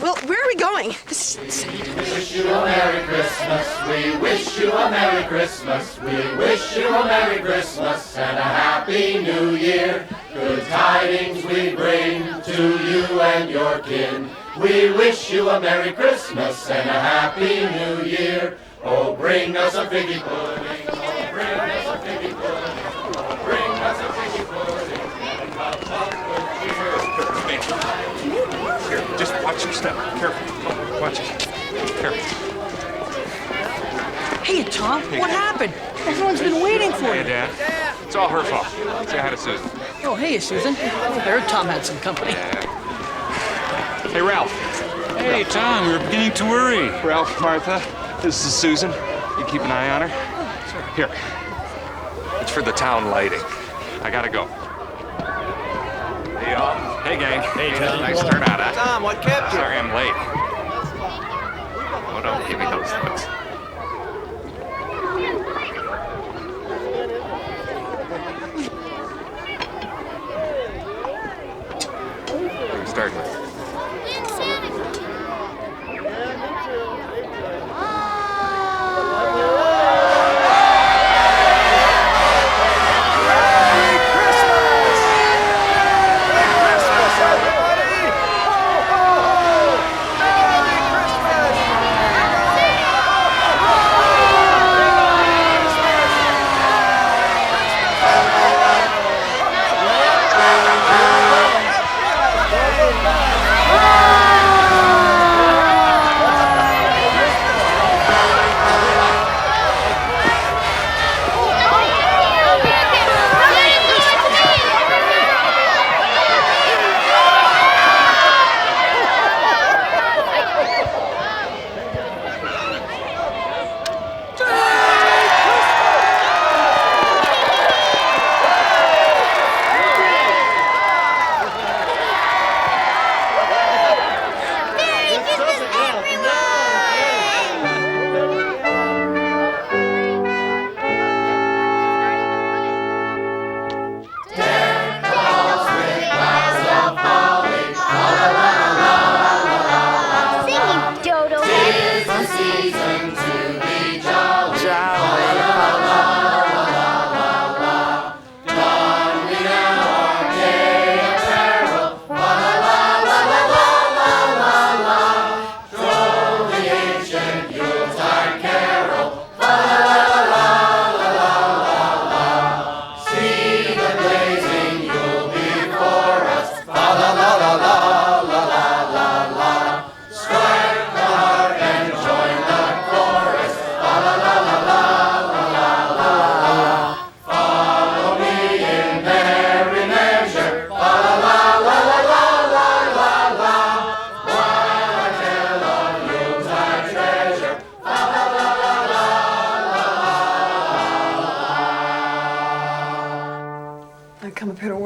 Well, where are we going? This is insane. We wish you a Merry Christmas. We wish you a Merry Christmas. We wish you a Merry Christmas and a Happy New Year. Good tidings we bring to you and your kin. We wish you a Merry Christmas and a Happy New Year. Oh, bring us a figgy pudding. Oh, bring us a figgy pudding. Oh, bring us a figgy pudding. And cups of good cheer. Here, just watch your step. Careful. Watch it. Careful. Hey, Tom, Hey. what happened? Everyone's been waiting for Hey, you. Dad. It's all her fault. Say hi to Susan. Oh, hey, Susan. I heard Tom had some company. Hey, Ralph. Hey, Tom, we were beginning to worry. Ralph, Martha, this is Susan. You keep an eye on her? Here. It's for the town lighting. I gotta go. Hey, y'all. Hey, gang. Hey, Tom. Nice turnout, huh? Tom, what kept you? Sorry I'm late. Oh, don't give me those looks. What are we starting with?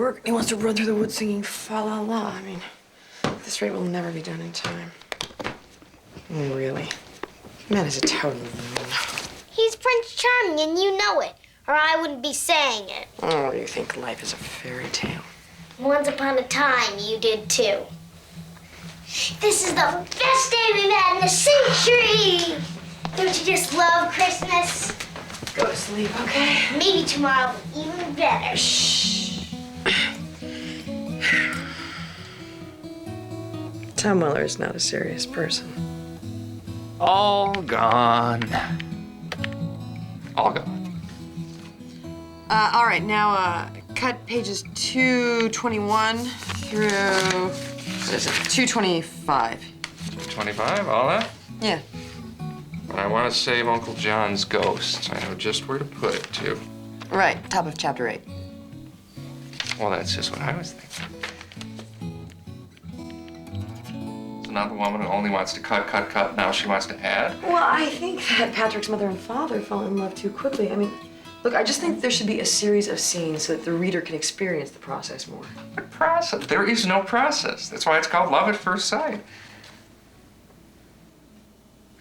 work. He wants to run through the woods singing fa la la. I mean, at this rate will never be done in time. Really? Man is a total loon. He's Prince Charming, and you know it, or I wouldn't be saying it. Oh, you think life is a fairy tale? Once upon a time, you did too. This is the best day we've had in a century! Don't you just love Christmas? Go to sleep, okay? Maybe tomorrow will be even better. Shh. Tom Weller is not a serious person. All gone. All gone. All right, now cut pages 221 through, what is it, 225. 25, all that? Yeah. But I want to save Uncle John's ghost. I know just where to put it, too. Right, top of chapter 8. Well, that's just what I was thinking. So now the woman who only wants to cut, now she wants to add? Well, I think that Patrick's mother and father fell in love too quickly. I mean, look, I just think there should be a series of scenes so that the reader can experience the process more. What process? There is no process. That's why it's called love at first sight.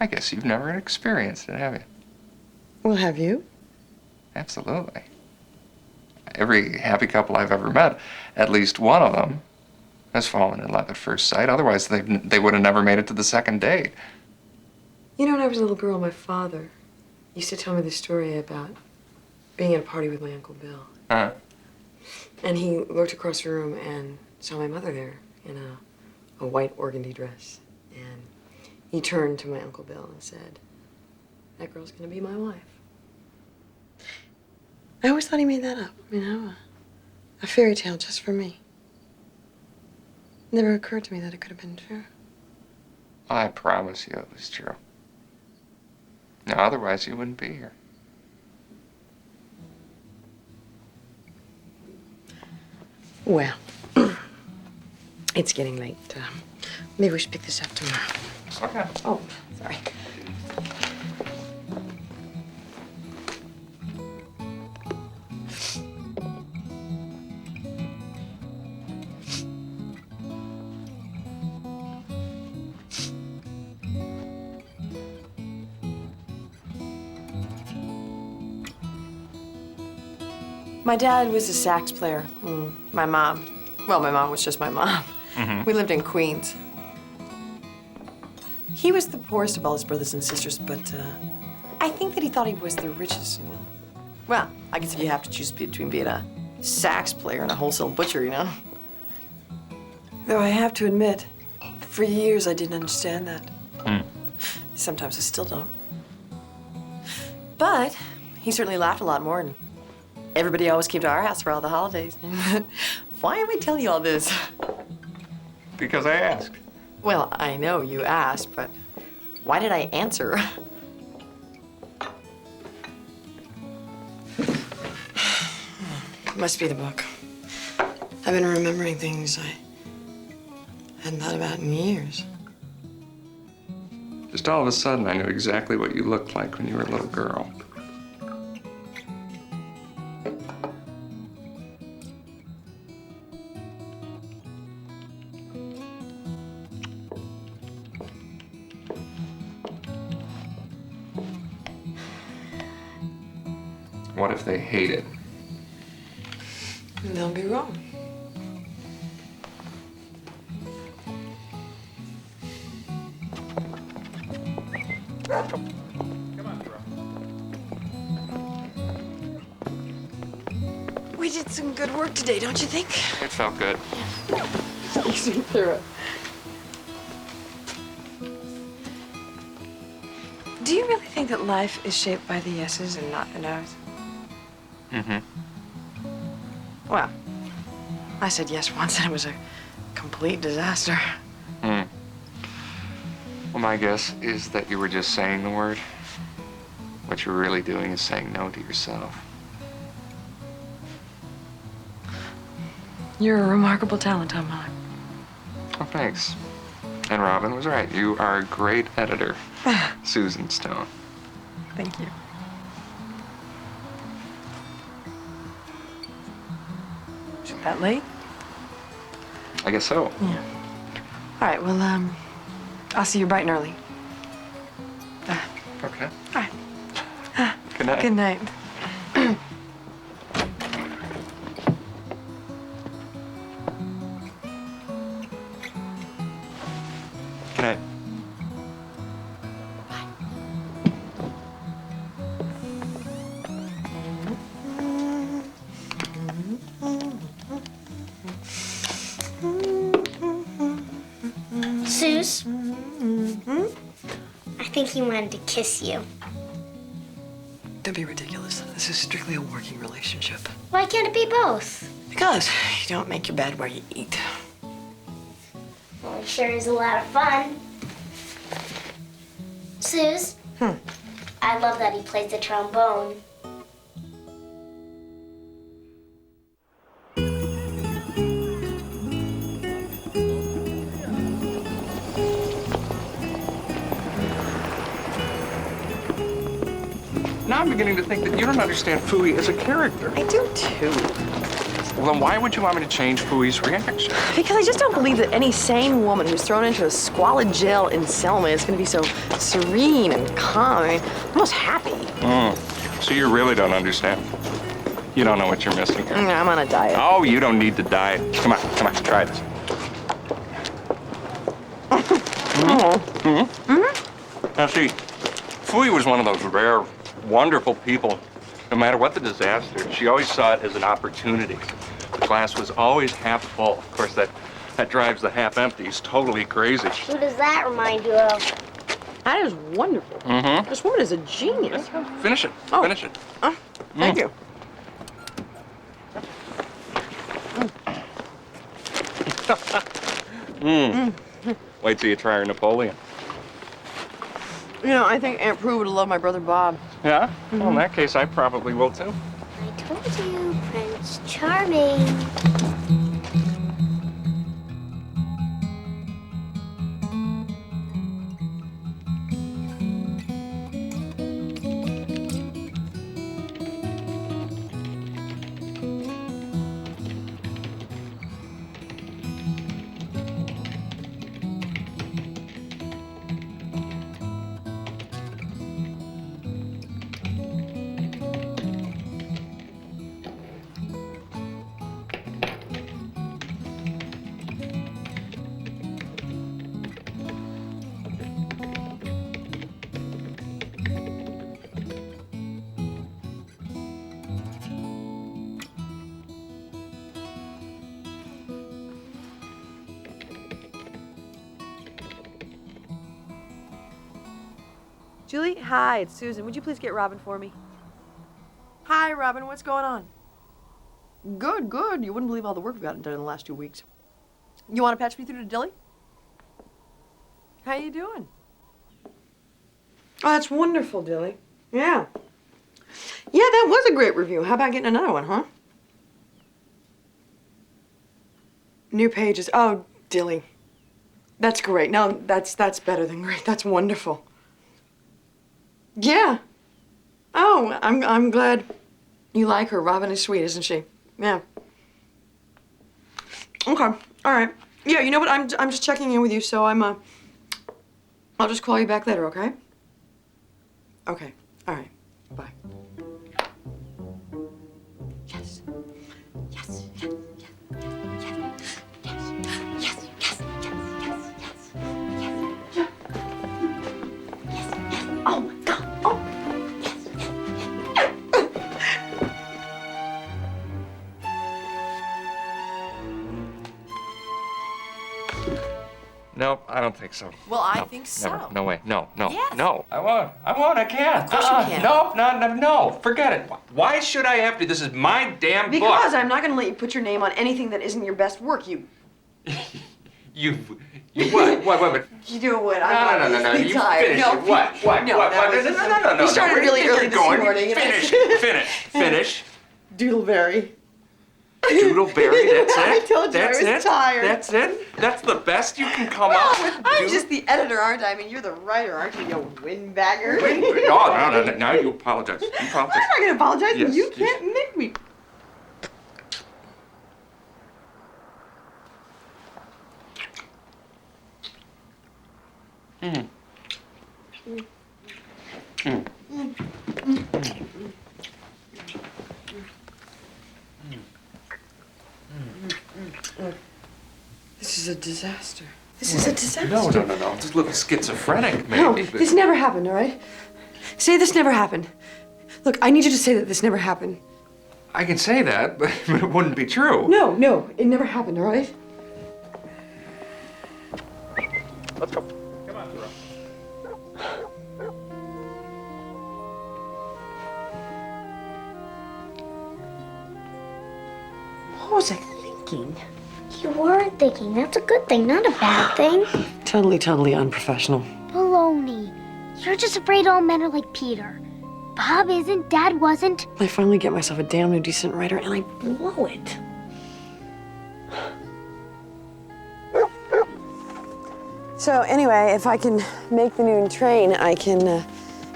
I guess you've never experienced it, have you? Well, have you? Absolutely. Every happy couple I've ever met, at least one of them has fallen in love at first sight. Otherwise, they would have never made it to the second date. You know, when I was a little girl, my father used to tell me the story about being at a party with my Uncle Bill. Huh? And he looked across the room and saw my mother there in a white organdy dress. And he turned to my Uncle Bill and said, "That girl's gonna be my wife." I always thought he made that up, you know, a fairy tale just for me. It never occurred to me that it could have been true. I promise you it was true. Now, otherwise you wouldn't be here. Well, it's getting late. Maybe we should pick this up tomorrow. Okay. Oh, sorry. My dad was a sax player. My mom was just my mom. Mm-hmm. We lived in Queens. He was the poorest of all his brothers and sisters, but I think that he thought he was the richest, you know. Well, I guess if you have to choose between being a sax player and a wholesale butcher, you know. Though I have to admit, for years I didn't understand that. Sometimes I still don't. But he certainly laughed a lot more, and everybody always came to our house for all the holidays. Why am I telling you all this? Because I asked. Well, I know you asked, but why did I answer? Must be the book. I've been remembering things I hadn't thought about in years. Just all of a sudden, I knew exactly what you looked like when you were a little girl. What if they hate it? They'll be wrong. We did some good work today, don't you think? It felt good. Easy through it. Do you really think that life is shaped by the yeses and not the nos? Mm-hmm. Well, I said yes once and it was a complete disaster. Well, my guess is that you were just saying the word. What you're really doing is saying no to yourself. You're a remarkable talent, Tom Weller. Oh, thanks. And Robin was right. You are a great editor, Susan Stone. Thank you. That late? I guess so. Yeah. All right, well, I'll see you bright and early. Okay. All right. Good night. Good night. Good night. Suze, I think he wanted to kiss you. Don't be ridiculous. This is strictly a working relationship. Why can't it be both? Because you don't make your bed where you eat. Well, it sure is a lot of fun. Suze, I love that he plays the trombone. Now I'm beginning to think that you don't understand Fooey as a character. I do too. Well, then why would you want me to change Fooey's reaction? Because I just don't believe that any sane woman who's thrown into a squalid jail in Selma is going to be so serene and calm. I mean, almost happy. So you really don't understand. You don't know what you're missing here. I'm on a diet. Oh, you don't need the diet. Come on, try this. Now see, Fooey was one of those rare, wonderful people. No matter what the disaster, she always saw it as an opportunity. The glass was always half full. Of course, that drives the half empties totally crazy. Who does that remind you of? That is wonderful. This woman is a genius. Finish it. Finish it. Thank you. Wait till you try her Napoleon. You know, I think Aunt Prue would love my brother Bob. Yeah? Well, in that case, I probably will too. I told you, Prince Charming. Julie, hi, it's Susan. Would you please get Robin for me? Hi, Robin. What's going on? Good, good. You wouldn't believe all the work we've gotten done in the last 2 weeks. You want to patch me through to Dilly? How you doing? Oh, that's wonderful, Dilly. Yeah. Yeah, that was a great review. How about getting another one, huh? New pages. Oh, Dilly. That's great. No, that's better than great. That's wonderful. Yeah. Oh, I'm glad you like her. Robin is sweet, isn't she? Yeah. Okay. All right. Yeah, you know what? I'm just checking in with you, so I'll just call you back later, okay? Okay. All right. Bye. Yes. Yes. Yes. Oh my God! Oh, Nope, I don't think so. Well, I No, think so. Never. No way. No. Yes. No. I won't. I can't. Of course you can. No. Forget it. Why should I have to? This is my damn book. Because I'm not going to let you put your name on anything that isn't your best work. You What? You do what? No. You finish it. What? No. We started really Where do early you think this you're going? morning. Finish. Doodleberry. Doodleberry, that's it? I told you That's I was tired. That's it? That's the best you can come up with? I'm just the editor, aren't I? I mean, you're the writer, aren't you, you windbagger? No. Now you apologize. I'm not going to apologize. Yes, You can't make me. This is a disaster. This is a disaster. No. Just a little schizophrenic, maybe. No, but- this never happened, all right? Say this never happened. Look, I need you to say that this never happened. I can say that, but it wouldn't be true. No, it never happened, all right? Let's go. Come on, Jerome. What was I thinking? You weren't thinking. That's a good thing, not a bad thing. Totally unprofessional. Baloney. You're just afraid all men are like Peter. Bob isn't, Dad wasn't. I finally get myself a damn new decent writer and I blow it. So anyway, if I can make the noon train, I can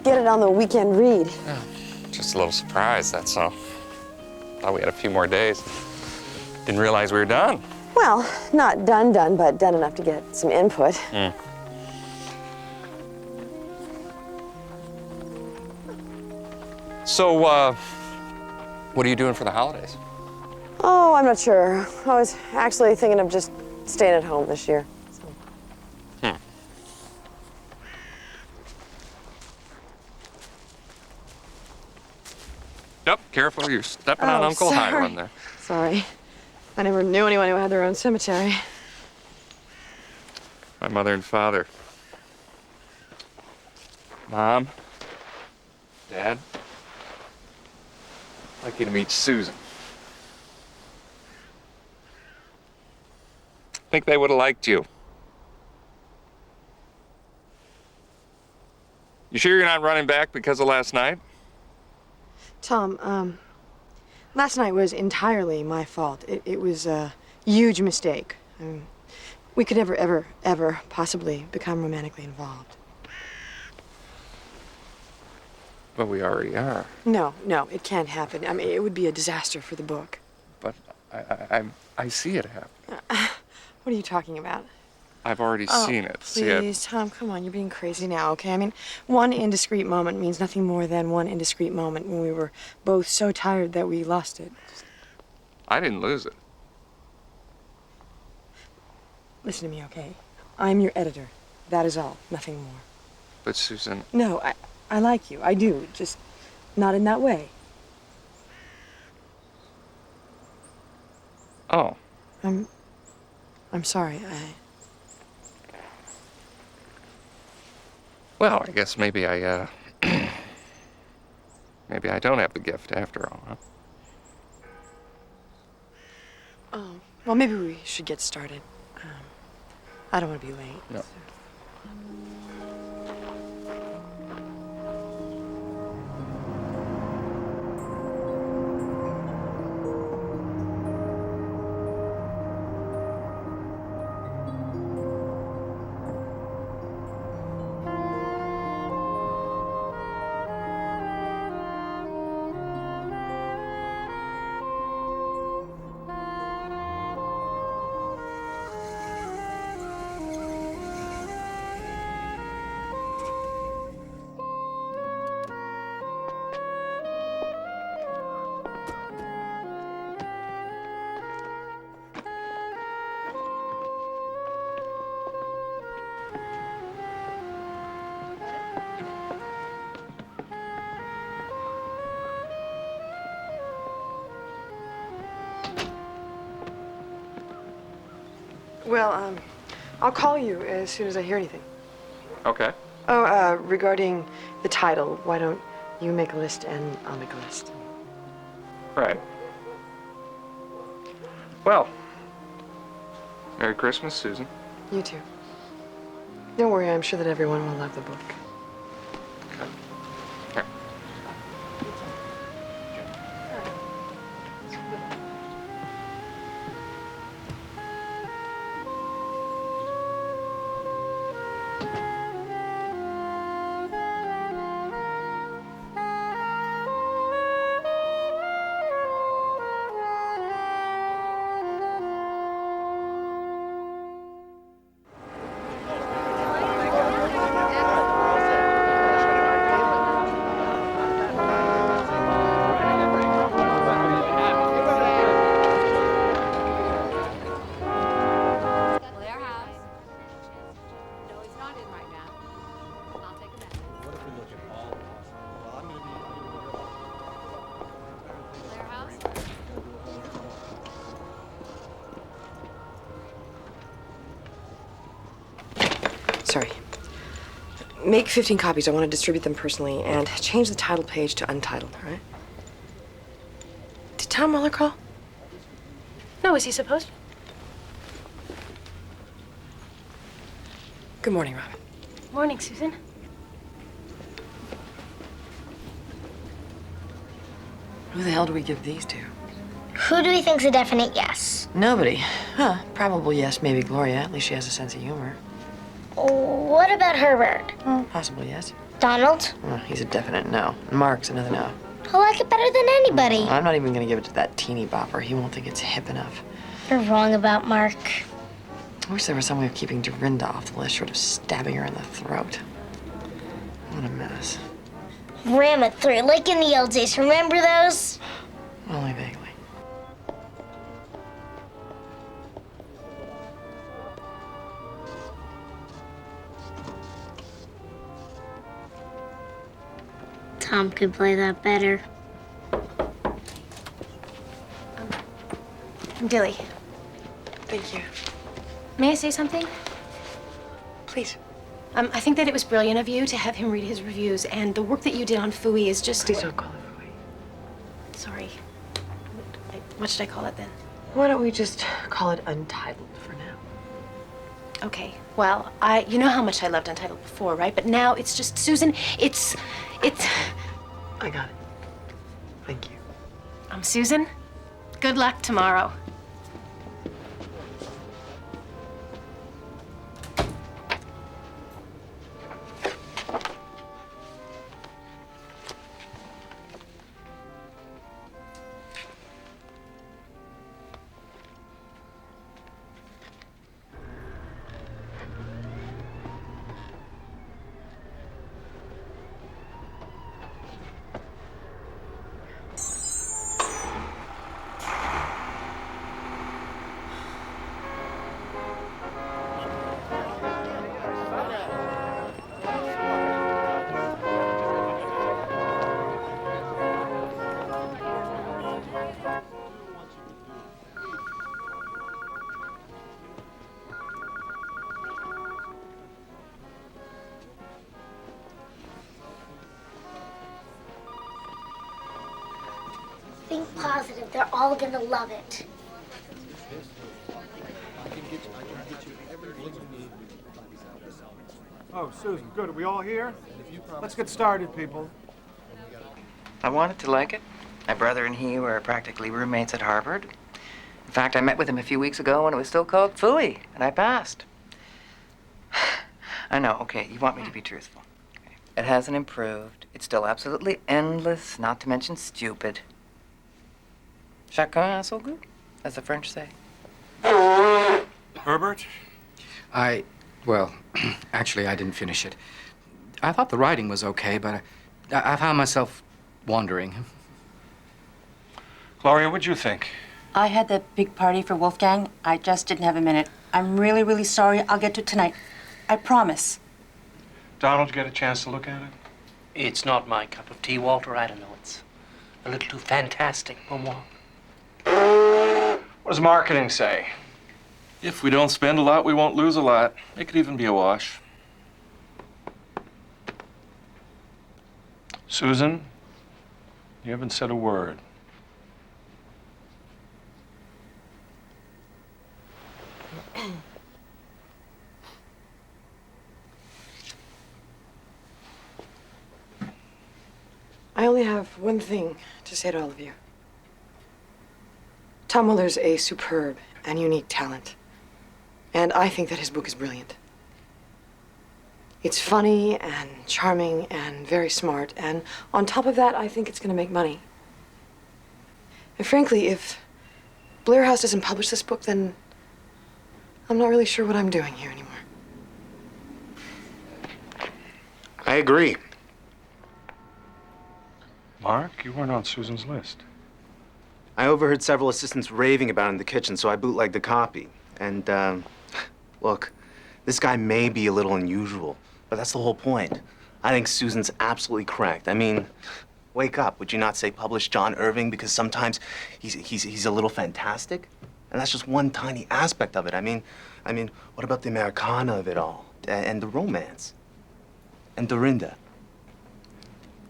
get it on the weekend read. Oh, just a little surprise, that's all. Thought we had a few more days. Didn't realize we were done. Well, not done, but done enough to get some input. So, what are you doing for the holidays? Oh, I'm not sure. I was actually thinking of just staying at home this year. Yep, careful, you're stepping on Uncle Hiram there. Sorry. I never knew anyone who had their own cemetery. My mother and father. Mom, Dad, I'd like you to meet Susan. I think they would have liked you. You sure you're not running back because of last night? Tom, last night was entirely my fault. It was a huge mistake. We could never, ever possibly become romantically involved. But we already are. No, it can't happen. I mean, it would be a disaster for the book. But I see it happen. What are you talking about? I've already seen it. See Please, it. Tom, come on. You're being crazy now, okay? I mean, one indiscreet moment means nothing more than one indiscreet moment when we were both so tired that we lost it. I didn't lose it. Listen to me, okay? I'm your editor. That is all. Nothing more. But Susan, No, I like you. I do. Just not in that way. oh, I'm sorry. well, I guess maybe I maybe I don't have the gift after all, huh? Oh, well, maybe we should get started. I don't want to be late. No. Well, I'll call you as soon as I hear anything. Okay. Oh, regarding the title, why don't you make a list and I'll make a list? Right. Well, Merry Christmas, Susan. You too. Don't worry, I'm sure that everyone will love the book. Here. Sorry. Make 15 copies. I want to distribute them personally, and change the title page to untitled, all right? Did Tom Muller call? No, is he supposed to? Good morning, Robin. Morning, Susan. Who the hell do we give these to? Who do we think's a definite yes? Nobody. Huh. Probable yes, maybe Gloria. At least she has a sense of humor. What about Herbert? Possible yes. Donald? Oh, he's a definite no. Mark's another no. I like it better than anybody. I'm not even gonna give it to that teeny bopper. He won't think it's hip enough. You're wrong about Mark. I wish there was some way of keeping Dorinda off the list, short of stabbing her in the throat. What a mess. Ram it through, like in the old days. Remember those? Only vaguely. Tom could play that better. Dilly, Thank you. may I say something? Please. I think that it was brilliant of you to have him read his reviews, and the work that you did on Fooey is just... Please don't call it Fooey. Sorry. What should I call it then? Why don't we just call it Untitled for now? Okay, well, you know how much I loved Untitled before, right? But now it's just, Susan, it's... I got it. Thank you. Susan, good luck tomorrow. Think positive. They're all gonna love it. Oh, Susan, good. Are we all here? Let's get started, people. I wanted to like it. My brother and he were practically roommates at Harvard. In fact, I met with him a few weeks ago when it was still called Fooey, and I passed. I know, okay, you want me to be truthful. It hasn't improved. It's still absolutely endless, not to mention stupid. Chacun a son goût, as the French say. Herbert? Well, actually, I didn't finish it. I thought the writing was okay, but I found myself wandering. Gloria, what'd you think? I had that big party for Wolfgang. I just didn't have a minute. I'm really, really sorry. I'll get to it tonight. I promise. Donald, you get a chance to look at it? It's not my cup of tea, Walter. I don't know. It's a little too fantastic for moi. What does marketing say? If we don't spend a lot, we won't lose a lot. It could even be a wash. Susan, you haven't said a word. I only have one thing to say to all of you. Tom Muller's a superb and unique talent, and I think that his book is brilliant. It's funny and charming and very smart, and on top of that, I think it's going to make money. And frankly, if Blair House doesn't publish this book, then I'm not really sure what I'm doing here anymore. I agree. Mark, you weren't on Susan's list. I overheard several assistants raving about it in the kitchen, so I bootlegged the copy. And, look, this guy may be a little unusual, but that's the whole point. I think Susan's absolutely correct. I mean, wake up. Would you not say publish John Irving because sometimes he's a little fantastic? And that's just one tiny aspect of it. I mean, what about the Americana of it all? and the romance. And Dorinda.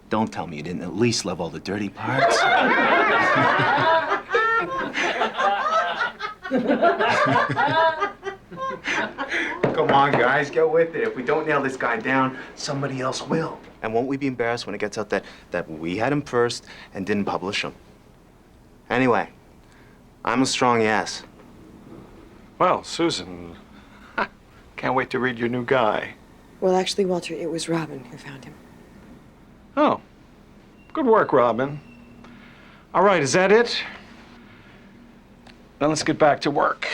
Don't tell me you didn't at least love all the dirty parts. Come on, guys, get with it. If we don't nail this guy down, somebody else will. And won't we be embarrassed when it gets out that we had him first and didn't publish him? Anyway, I'm a strong yes. Well, Susan, can't wait to read your new guy. Well, actually, Walter, it was Robin who found him. Oh, good work, Robin. All right, is that it? Then let's get back to work.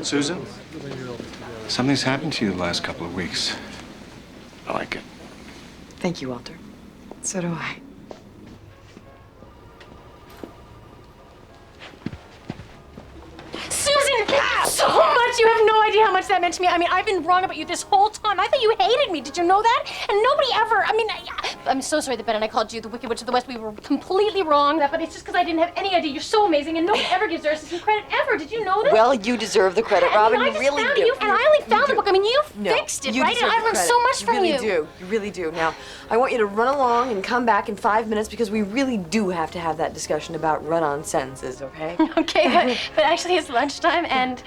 Susan, something's happened to you the last couple of weeks. I like it. Thank you, Walter. So do I. Susan, thank you so much. You have no idea how much that meant to me. I mean, I've been wrong about you this whole time. I thought you hated me. Did you know that? And nobody ever, I'm so sorry that Ben and I called you the Wicked Witch of the West. We were completely wrong. But it's just because I didn't have any idea. You're so amazing, and nobody ever gives Ursus some credit ever. Did you know that? Well, you deserve the credit, Robin. I You just really found do. You, and I only found the book. I mean, you No, fixed it, you right? And deserve I the learned credit. so much from you. You really do. You really do. Now, I want you to run along and come back in 5 minutes because we really do have to have that discussion about run-on sentences, okay? Okay, but actually it's lunchtime, and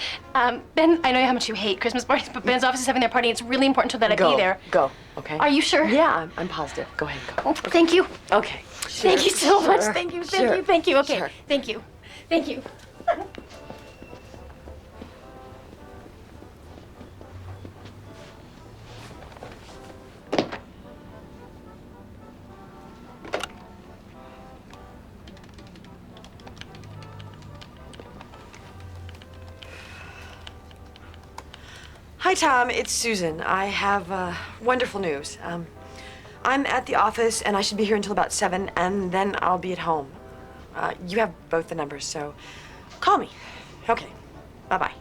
Ben, I know how much you hate Christmas parties, but Ben's office is having their party. It's really important to that I be there. Go, okay? Are you sure? Yeah, I'm positive. Go ahead, go. Oh, thank you. Okay. Thank you so much. Sure, Thank you, sure, thank you. Okay, sure. thank you. Thank you. Hi, Tom. It's Susan. I have wonderful news. I'm at the office, and I should be here until about 7, and then I'll be at home. You have both the numbers, so call me. Okay. Bye-bye.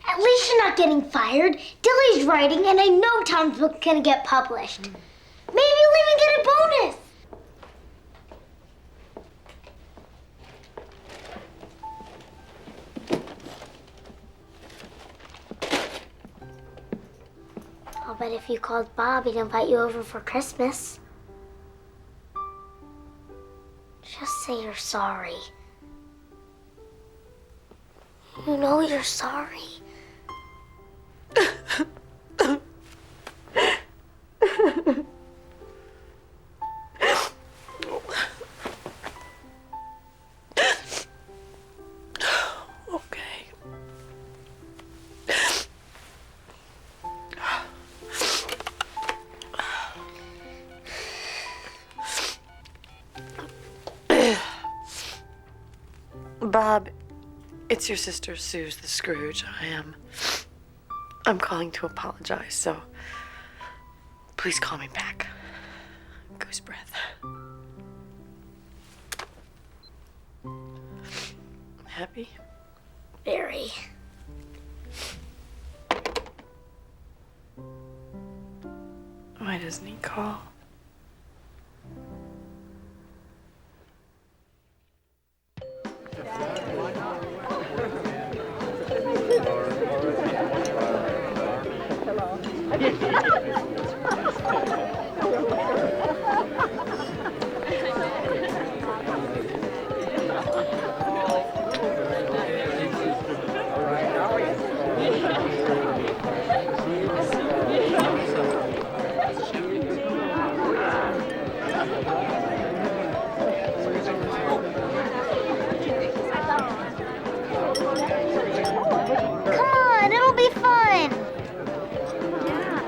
At least you're not getting fired. Dilly's writing, and I know Tom's book's gonna get published. Maybe you'll even get a bonus. I'll bet if you called Bob, he'd invite you over for Christmas. Just say you're sorry. You know you're sorry. Bob, it's your sister, Suze the Scrooge. I'm calling to apologize, so please call me back. Goose breath. Happy? Very. Why doesn't he call?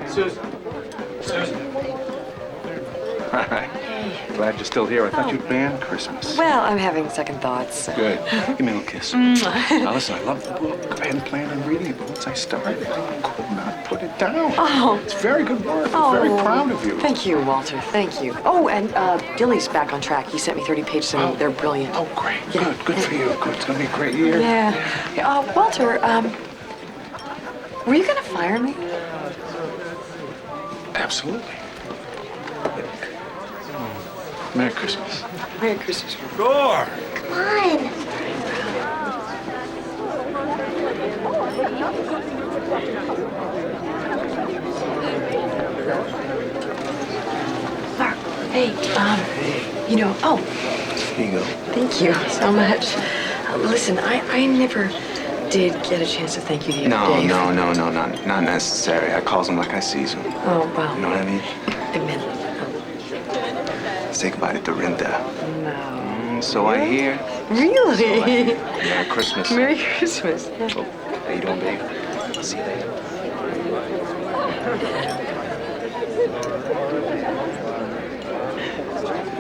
Susan. Susan. Hi. Glad you're still here. I thought you'd banned Christmas. Well, I'm having second thoughts. Good. Give me a little kiss. Now listen, I love the book. I hadn't planned on reading it, but once I started, I could not put it down. Oh. It's very good work. I'm very proud of you. Thank you, Walter. Thank you. Oh, and Dilly's back on track. He sent me 30 pages and they're brilliant. Oh, great. Good. Good for you. Good. It's going to be a great year. Yeah. Walter, were you going to fire me? Absolutely. Merry Christmas. Merry Christmas. Gore! Come on. Mark, hey, you know, Here you go. thank you so much. Listen, I never did get a chance to thank you the other day. No, not necessary. I calls them like I sees them. Oh, well. You know what I mean? I meant, Say goodbye to Dorinda. no. So I hear. Really? So I hear. Merry Christmas. Merry Christmas. Oh, how you doing, babe? I'll see you later.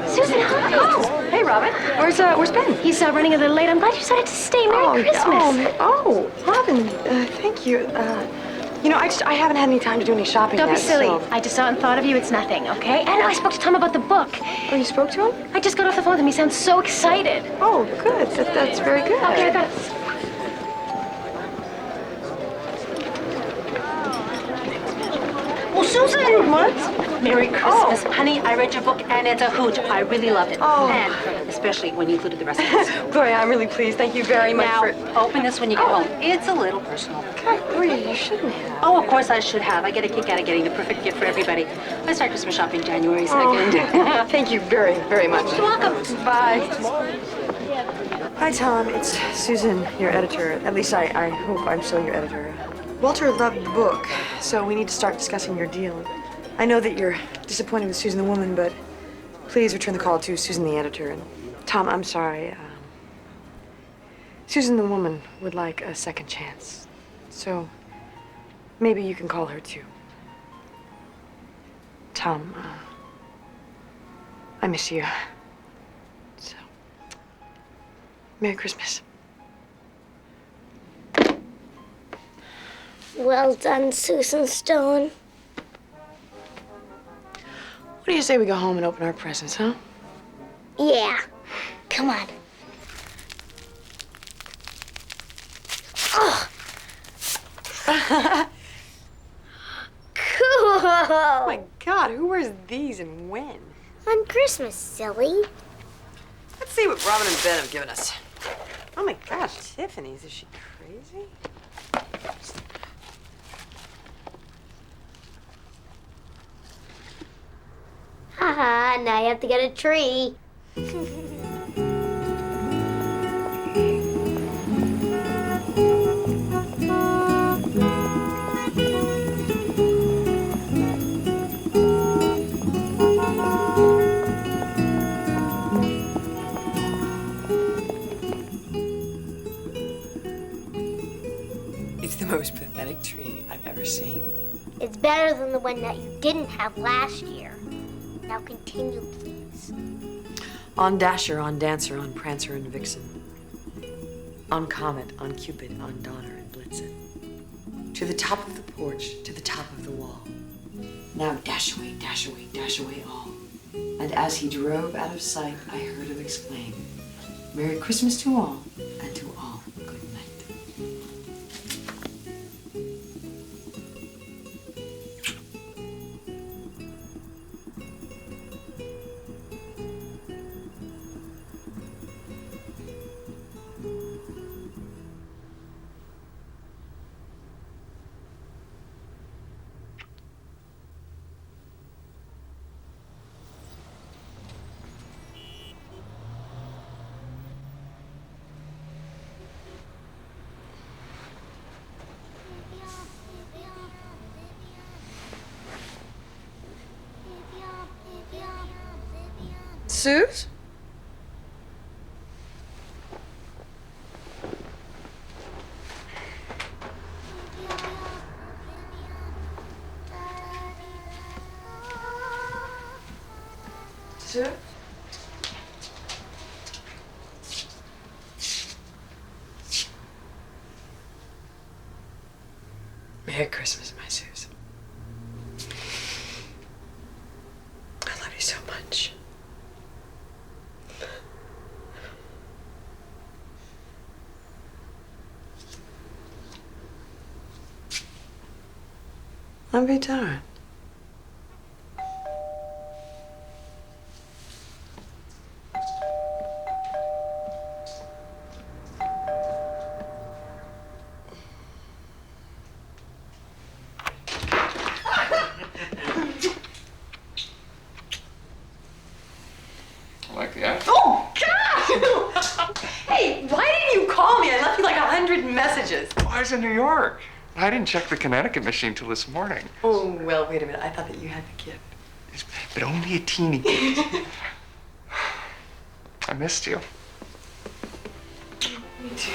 Susan, hi. Oh, hey, Robin. Where's Ben? He's running a little late. I'm glad you decided to stay. Merry Christmas. Robin, thank you. You know, I haven't had any time to do any shopping Don't yet. be silly. So. I just saw and thought of you. It's nothing, okay? And I spoke to Tom about the book. Oh, you spoke to him? I just got off the phone with him. He sounds so excited. Oh, good. That's very good. Okay, I got it. Oh, Susan! What? Merry Christmas. Honey, I read your book and it's a hoot. I really loved it. Oh. And especially when you included the recipes. Gloria, I'm really pleased. Thank you very much Now, for... open this when you get home. It's a little personal. God, Gloria, you shouldn't have. Oh, of course I should have. I get a kick out of getting the perfect gift for everybody. I start Christmas shopping January 2nd. Thank you very, very much. You're welcome. Bye. Hi, Tom. It's Susan, your editor. At least I hope I'm still your editor. Walter loved the book, so we need to start discussing your deal. I know that you're disappointed with Susan the woman, but please return the call to Susan the editor. And Tom, I'm sorry. Susan the woman would like a second chance. So maybe you can call her too. Tom, I miss you. So, Merry Christmas. Well done, Susan Stone. What do you say we go home and open our presents, huh? Yeah. Come on. Oh. Cool. Oh my God, who wears these and when? On Christmas, silly. Let's see what Robin and Ben have given us. Oh my gosh, Tiffany's, is she crazy? Haha, now you have to get a tree. It's the most pathetic tree I've ever seen. It's better than the one that you didn't have last year. Now continue, please. On Dasher, on Dancer, on Prancer and Vixen. On Comet, on Cupid, on Donner and Blitzen. To the top of the porch, to the top of the wall. Now dash away, dash away, dash away all. And as he drove out of sight, I heard him exclaim, Merry Christmas to all, and to all good night. Suze? Sue? Merry Christmas, my Susan. I love you so much. I'll be darned. I like the act. Oh, God! Hey, why didn't you call me? I left you like 100 messages. Oh, I was in New York. I didn't check the Connecticut machine till this morning. Oh, well, wait a minute. I thought that you had the gift. But only a teeny bit. I missed you. Me too.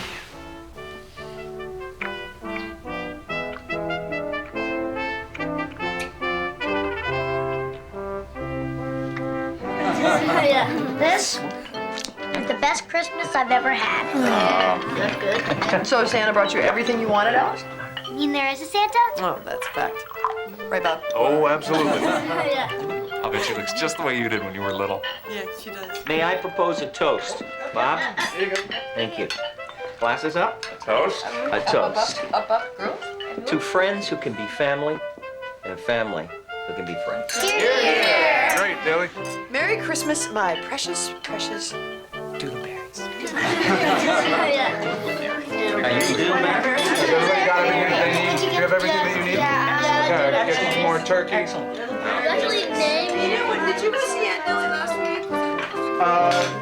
This is the best Christmas I've ever had. That's good. So Santa brought you everything you wanted, Alice? You mean there is a Santa? Oh, that's a fact. Right, Bob? Oh, absolutely. I'll bet she looks just the way you did when you were little. Yeah, she does. May I propose a toast? Bob? Here you go. Thank you. Glasses up? A toast? A toast. Up, girls. To friends who can be family, and family who can be friends. Great, Dilly. Merry Christmas, my precious, precious doodleberries. Has everybody got everything that they need? Do you have everything that you need? Okay, get some more turkey. Did you go see Aunt Nellie last week?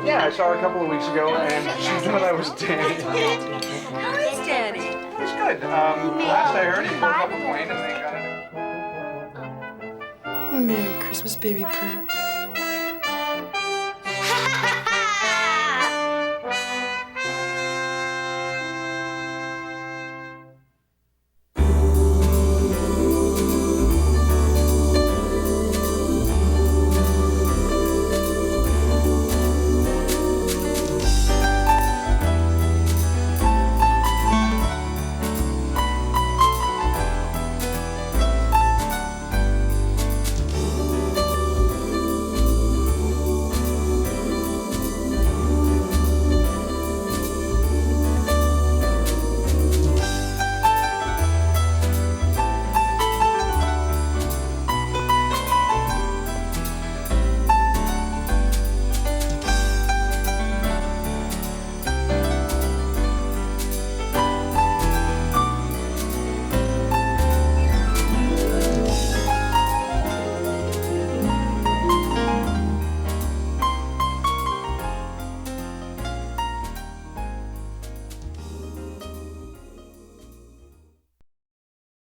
Yeah, I saw her a couple of weeks ago, and she thought I was Danny. How is Danny? It's good. Last I heard, he broke up with Wayne, and they got it. Merry Christmas, baby Prue.